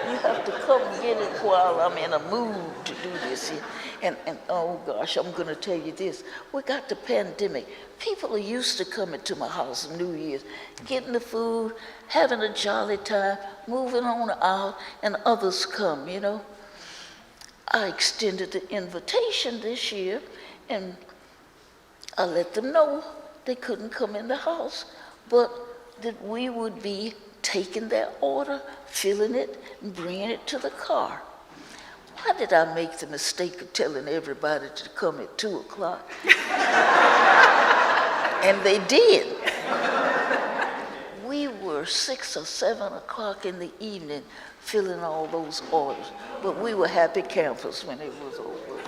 You have to come get it while I'm in a mood to do this here. And oh gosh, I'm gonna tell you this. We got the pandemic. People are used to coming to my house on New Year's, getting the food, having a jolly time, moving on out, and others come, you know. I extended the invitation this year, and I let them know they couldn't come in the house, but that we would be taking their order, filling it, and bringing it to the car. Why did I make the mistake of telling everybody to come at 2 o'clock? And they did. We were 6 or 7 o'clock in the evening filling all those orders, but we were happy campers when it was over.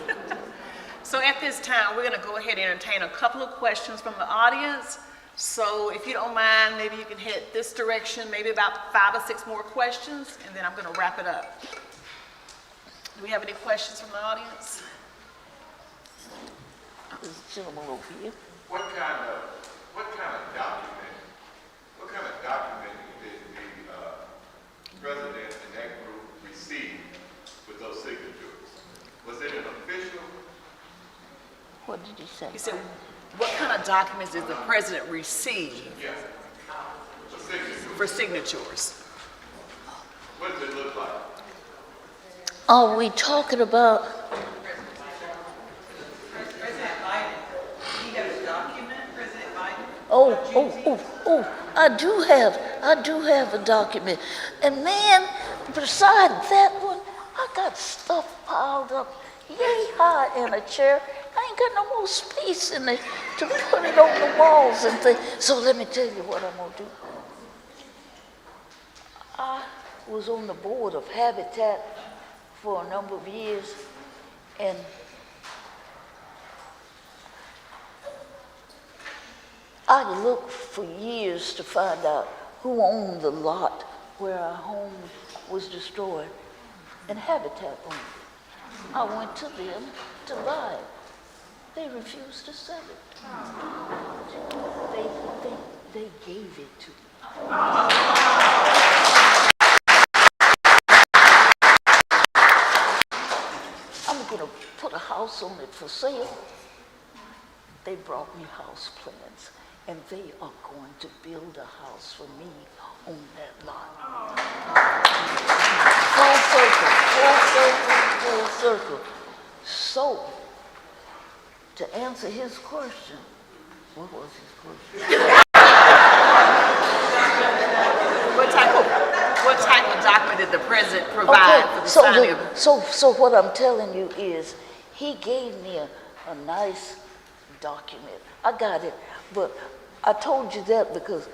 So at this time, we're going to go ahead and entertain a couple of questions from the audience. So if you don't mind, maybe you can head this direction, maybe about 5 or 6 more questions, and then I'm going to wrap it up. Do we have any questions from the audience? This gentleman over here. What kind of document did the president and that group receive with those signatures? Was it an official? What did he say? He said, what kind of documents did the president receive Yes. for signatures? What does it look like? Are we talking about? President Biden, he has a document, President Biden. Oh, I do have a document. And man, beside that one, I got stuff piled up yay high in a chair. I ain't got no more space in it to put it on the walls and things. So let me tell you what I'm gonna do. I was on the board of Habitat for a number of years, and I looked for years to find out who owned the lot where our home was destroyed, and Habitat owned it. I went to them to buy it. They refused to sell it. They gave it to me. I'm gonna put a house on it for sale. They brought me house plans, and they are going to build a house for me on that lot. Full circle. So, to answer his question, what was his question? What type of document did the president provide for the signing of? So what I'm telling you is, he gave me a nice document. I got it, but I told you that because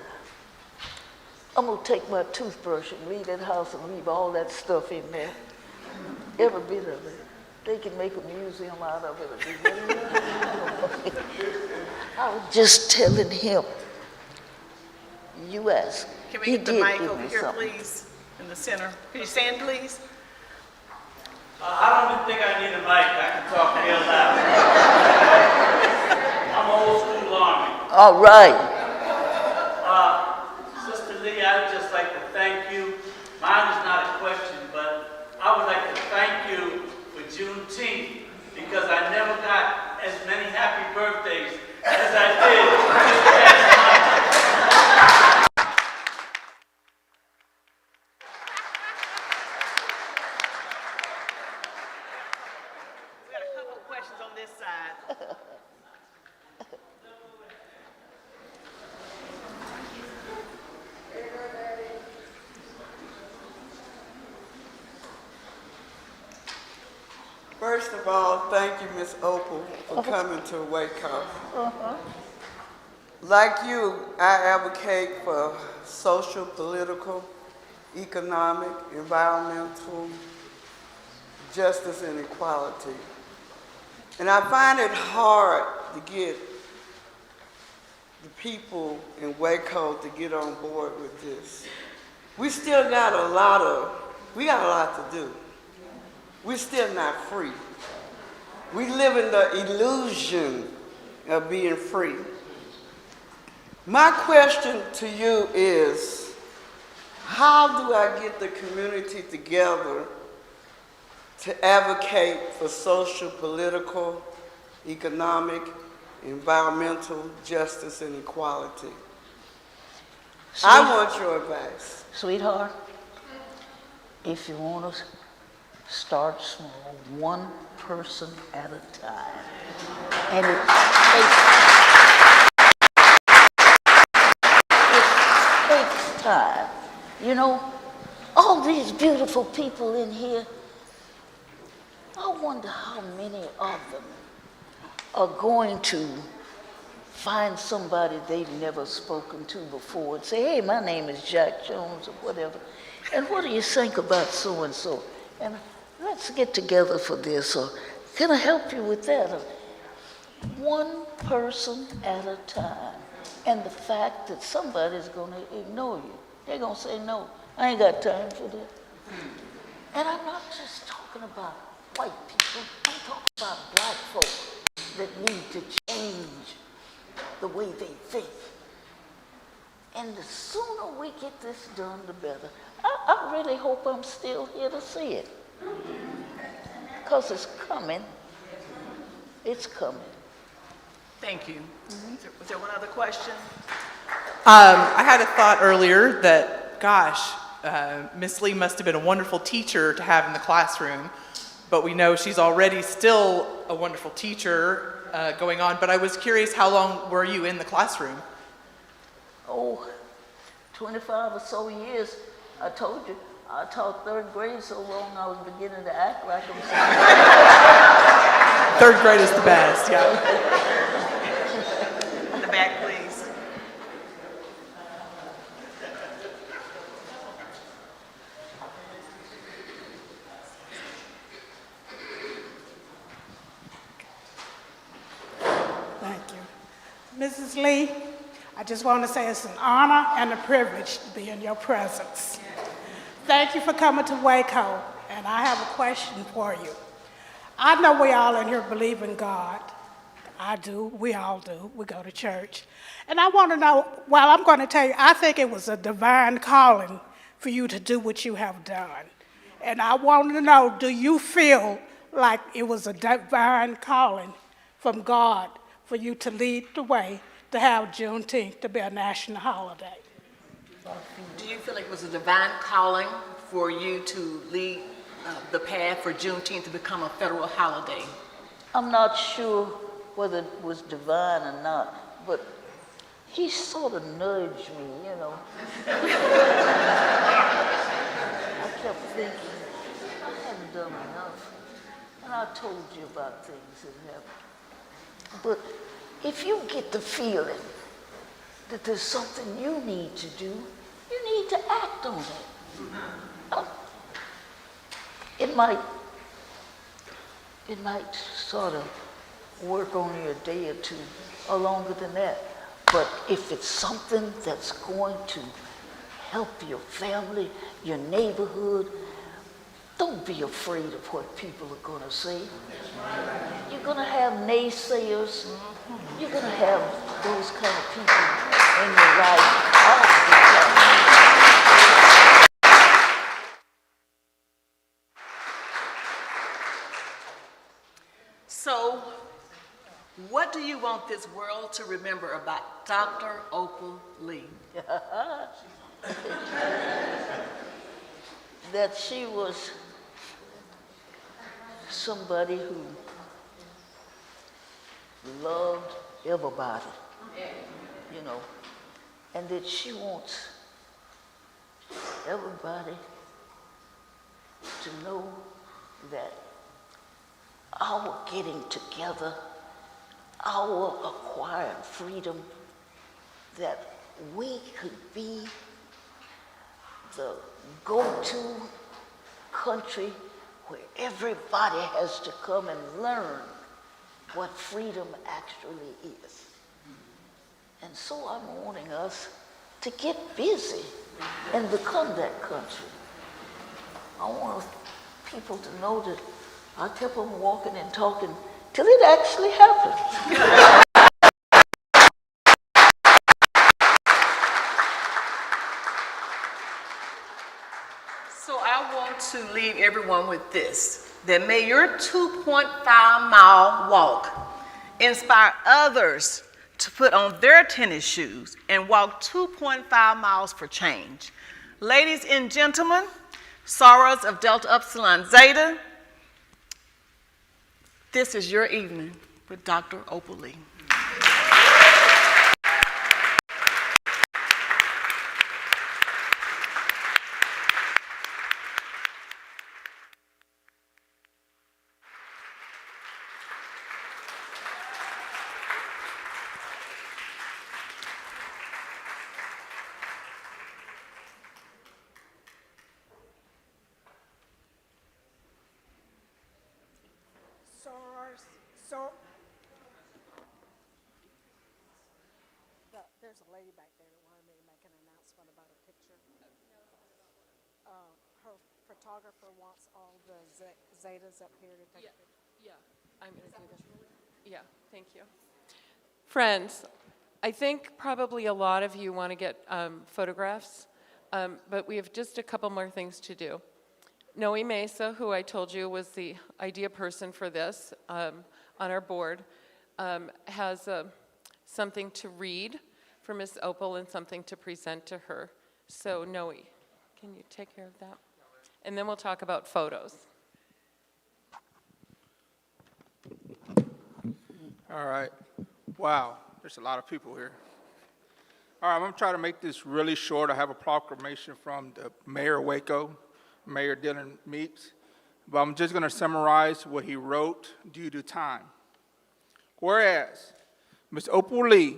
I'm gonna take my toothbrush and leave that house and leave all that stuff in there. Every bit of it. They can make a museum out of it. I was just telling him, you asked. Can we He get the did mic give over me here, something. please, in the center? Can you stand, please? I don't even think I need a mic. I can talk real loud. I'm old school army. All right. Sister Lee, I'd just like to thank you. Mine is not a question, but I would like to thank you for Juneteenth because I never got as many happy birthdays as I did this past month. We got a couple of questions on this side. First of all, thank you, Miss Opal, for coming to Waco. Like you, I advocate for social, political, economic, environmental justice and equality. And I find it hard to get the people in Waco to get on board with this. We got a lot to do. We're still not free. We live in the illusion of being free. My question to you is, how do I get the community together to advocate for social, political, economic, environmental justice and equality? I want your advice. Sweetheart, if you want to start small, one person at a time. And it takes time. You know, all these beautiful people in here, I wonder how many of them are going to find somebody they've never spoken to before and say, hey, my name is Jack Jones or whatever, and what do you think about so-and-so? And let's get together for this, or can I help you with that? Or one person at a time. And the fact that somebody's gonna ignore you. They're gonna say, no, I ain't got time for that. And I'm not just talking about white people, I'm talking about black folk that need to change the way they think. And the sooner we get this done, the better. I really hope I'm still here to see it. Because it's coming. It's coming. Thank you. Was there one other question? I had a thought earlier that, gosh, Miss Lee must have been a wonderful teacher to have in the classroom, but we know she's already still a wonderful teacher going on, but I was curious, how long were you in the classroom? Oh, 25 or so years. I told you, I taught third grade so long I was beginning to act like I'm Third grade is the best, yeah. In the back, please. Thank you. Mrs. Lee, I just want to say it's an honor and a privilege to be in your presence. Thank you for coming to Waco, and I have a question for you. I know we all in here believe in God. I do, we all do, we go to church. And I want to know, well, I'm going to tell you, I think it was a divine calling for you to do what you have done. And I want to know, do you feel like it was a divine calling from God for you to lead the way to have Juneteenth to be a national holiday? Do you feel like it was a divine calling for you to lead the path for Juneteenth to become a federal holiday? I'm not sure whether it was divine or not, but he sort of nudged me, you know. I kept thinking, I hadn't done enough. And I told you about things that happened. But if you get the feeling that there's something you need to do, you need to act on it. It might sort of work on you a day or two, or longer than that. But if it's something that's going to help your family, your neighborhood, don't be afraid of what people are going to say. You're going to have naysayers. You're going to have those kind of people in your life all the time. So, what do you want this world to remember about Dr. Opal Lee? That she was somebody who loved everybody, you know, and that she wants everybody to know that our getting together, our acquired freedom, that we could be the go-to country where everybody has to come and learn what freedom actually is. And so I'm wanting us to get busy and become that country. I want people to know that I kept on walking and talking till it actually happened. So I want to leave everyone with this, that may your 2.5-mile walk inspire others to put on their tennis shoes and walk 2.5 miles for change. Ladies and gentlemen, Sorors of Delta Upsilon Zeta, this is your evening with Dr. Opal Lee. There's a lady back there that wanted me to make an announcement about a picture. Her photographer wants all the Zetas up here to take a picture. Yeah, I'm going to do this. Yeah, thank you. Friends, I think probably a lot of you want to get photographs, but we have just a couple more things to do. Noe Mesa, who I told you was the idea person for this on our board, has something to read for Miss Opal and something to present to her. So Noe, can you take care of that? And then we'll talk about photos. All right. Wow, there's a lot of people here. All right, I'm going to try to make this really short. I have a proclamation from the mayor of Waco, Mayor Dylan Meeks, but I'm just going to summarize what he wrote due to time. Whereas Ms. Opal Lee,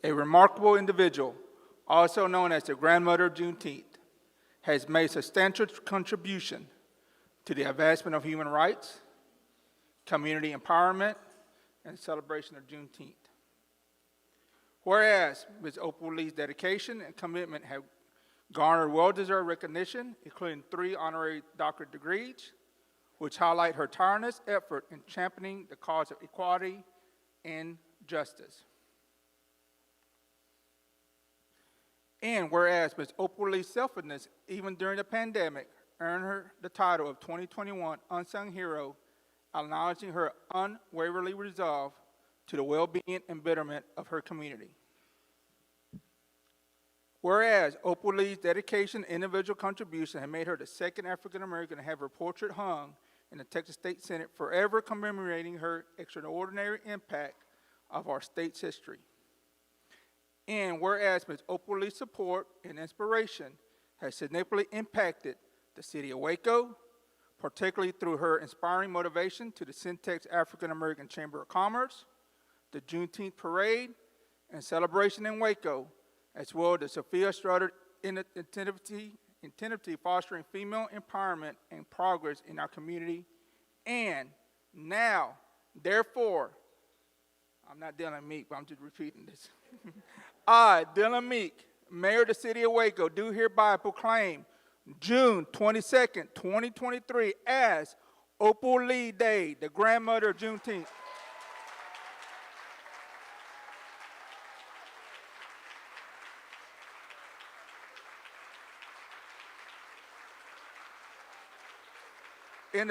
a remarkable individual, also known as the grandmother of Juneteenth, has made substantial contribution to the advancement of human rights, community empowerment, and celebration of Juneteenth. Whereas Ms. Opal Lee's dedication and commitment have garnered well-deserved recognition, including 3 honorary doctorate degrees, which highlight her tireless effort in championing the cause of equality and justice. And whereas Ms. Opal Lee's selflessness, even during the pandemic, earned her the title of 2021 Unsung Hero, acknowledging her unwaveringly resolve to the well-being and betterment of her community. Whereas Opal Lee's dedication and individual contribution have made her the second African American to have her portrait hung in the Texas State Senate, forever commemorating her extraordinary impact of our state's history. And whereas Ms. Opal Lee's support and inspiration has significantly impacted the city of Waco, particularly through her inspiring motivation to the Syntex African American Chamber of Commerce, the Juneteenth Parade, and celebration in Waco, as well as the Sophia Strutter intentivity fostering female empowerment and progress in our community. And now, therefore, I'm not Dylan Meek, but I'm just repeating this. I, Dylan Meek, Mayor of the City of Waco, do hereby proclaim June 22nd, 2023 as Opal Lee Day, the grandmother of Juneteenth. In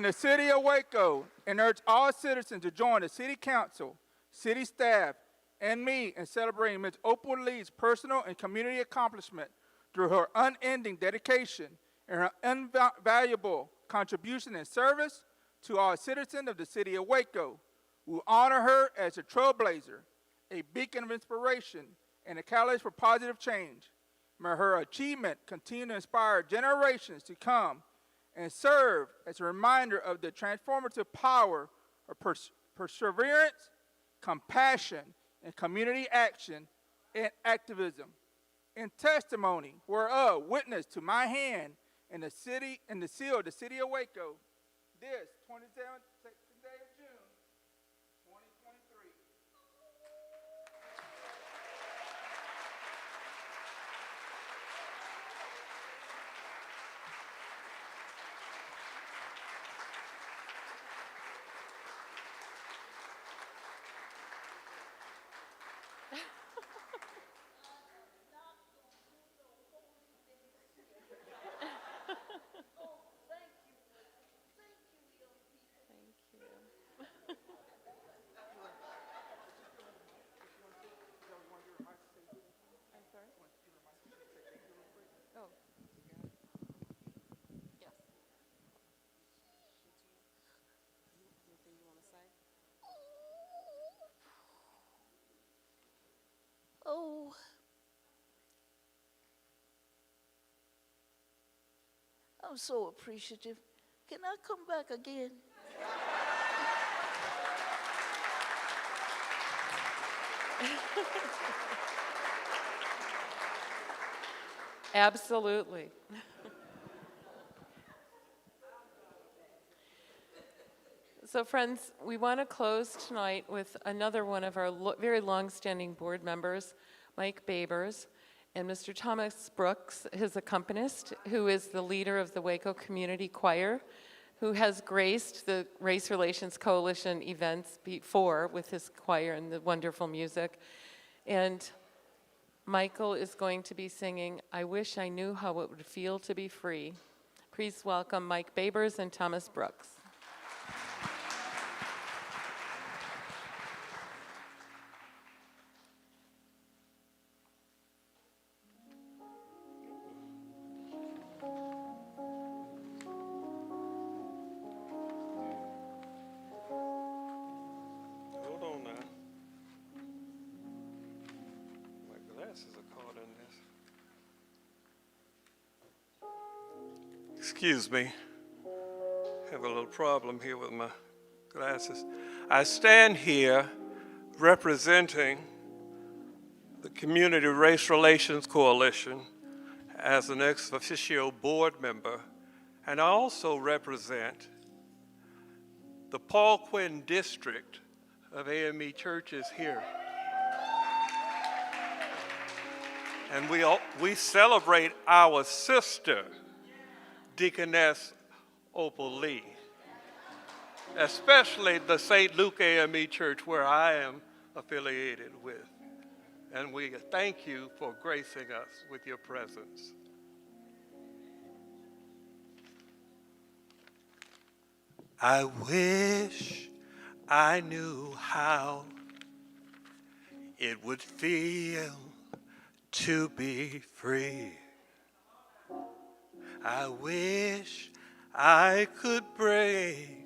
the city of Waco, and urge all citizens to join the city council, city staff, and me in celebrating Ms. Opal Lee's personal and community accomplishment through her unending dedication and her invaluable contribution and service to all citizens of the city of Waco. We honor her as a trailblazer, a beacon of inspiration, and a catalyst for positive change. May her achievement continue to inspire generations to come and serve as a reminder of the transformative power of perseverance, compassion, and community action and activism. In testimony whereof witness to my hand in the city and the seal of the city of Waco, this 27th day of June, 2023. Oh, I'm so appreciative. Can I come back again? Absolutely. So friends, we want to close tonight with another one of our very long-standing board members, Mike Babers, and Mr. Thomas Brooks, his accompanist, who is the leader of the Waco Community Choir, who has graced the Race Relations Coalition events before with his choir and the wonderful music. And Michael is going to be singing, "I Wish I Knew How It Would Feel to Be Free." Please welcome Mike Babers and Thomas Brooks. Hold on now. My glasses are caught in this. Excuse me. Have a little problem here with my glasses. I stand here representing the Community Race Relations Coalition as an ex officio board member, and I also represent the Paul Quinn District of AME churches here. And we celebrate our sister, Deaconess Opal Lee, especially the St. Luke AME Church where I am affiliated with. And we thank you for gracing us with your presence. I wish I knew how it would feel to be free. I wish I could break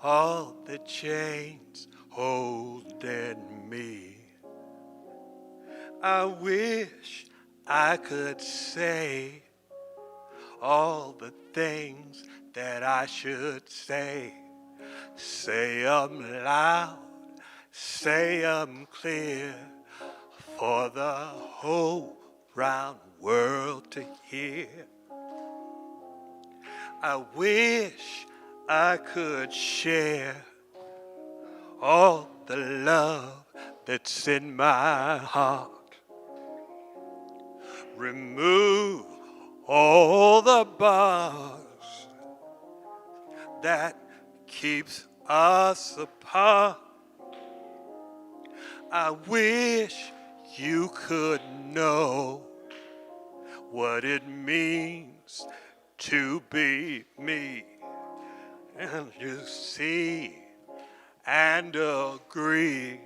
all the chains holding me. I wish I could say all the things that I should say. Say 'em loud, say 'em clear, for the whole round world to hear. I wish I could share all the love that's in my heart. Remove all the bars that keeps us apart. I wish you could know what it means to be me, and you see and agree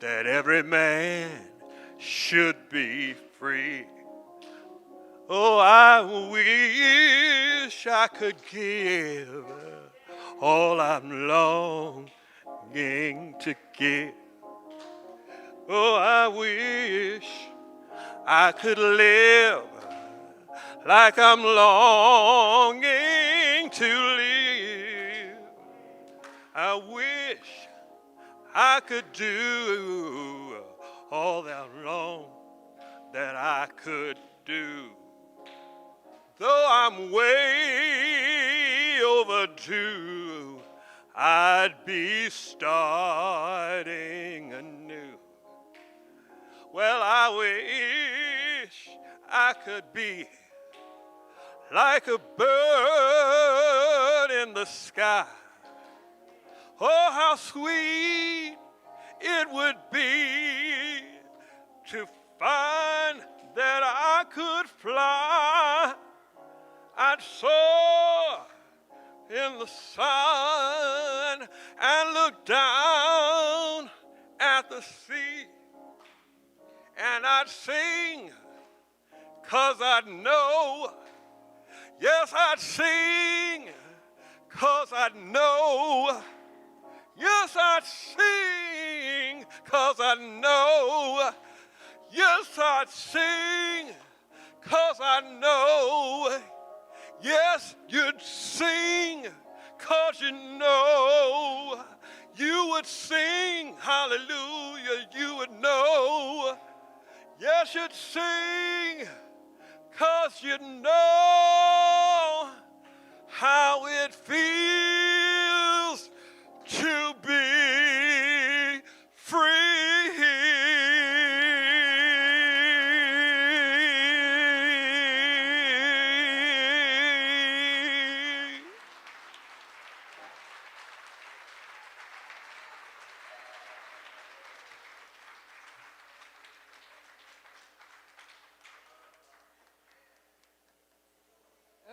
that every man should be free. Oh, I wish I could give all I'm longing to give. Oh, I wish I could live like I'm longing to live. I wish I could do all that wrong that I could do. Though I'm way overdue, I'd be starting anew. Well, I wish I could be like a bird in the sky. Oh, how sweet it would be to find that I could fly. I'd soar in the sun and look down at the sea. And I'd sing, 'cause I'd know. Yes, I'd sing, 'cause I'd know. Yes, I'd sing, 'cause I know. Yes, I'd sing, 'cause I know. Yes, you'd sing, 'cause you know. You would sing, hallelujah, you would know. Yes, you'd sing, 'cause you know how it feels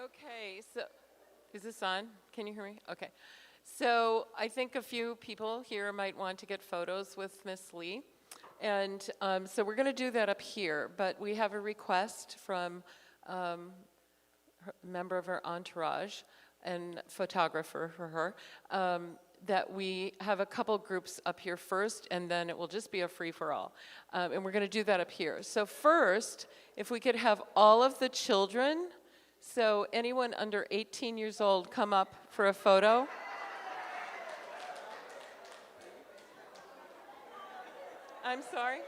Okay, so is this on? Can you hear me? Okay. So I think a few people here might want to get photos with Miss Lee. And so we're going to do that up here, but we have a request from a member of her entourage and photographer for her that we have a couple groups up here first, and then it will just be a free-for-all. And we're going to do that up here. So first, if we could have all of the children, so anyone under 18 years old, come up for a photo. I'm sorry?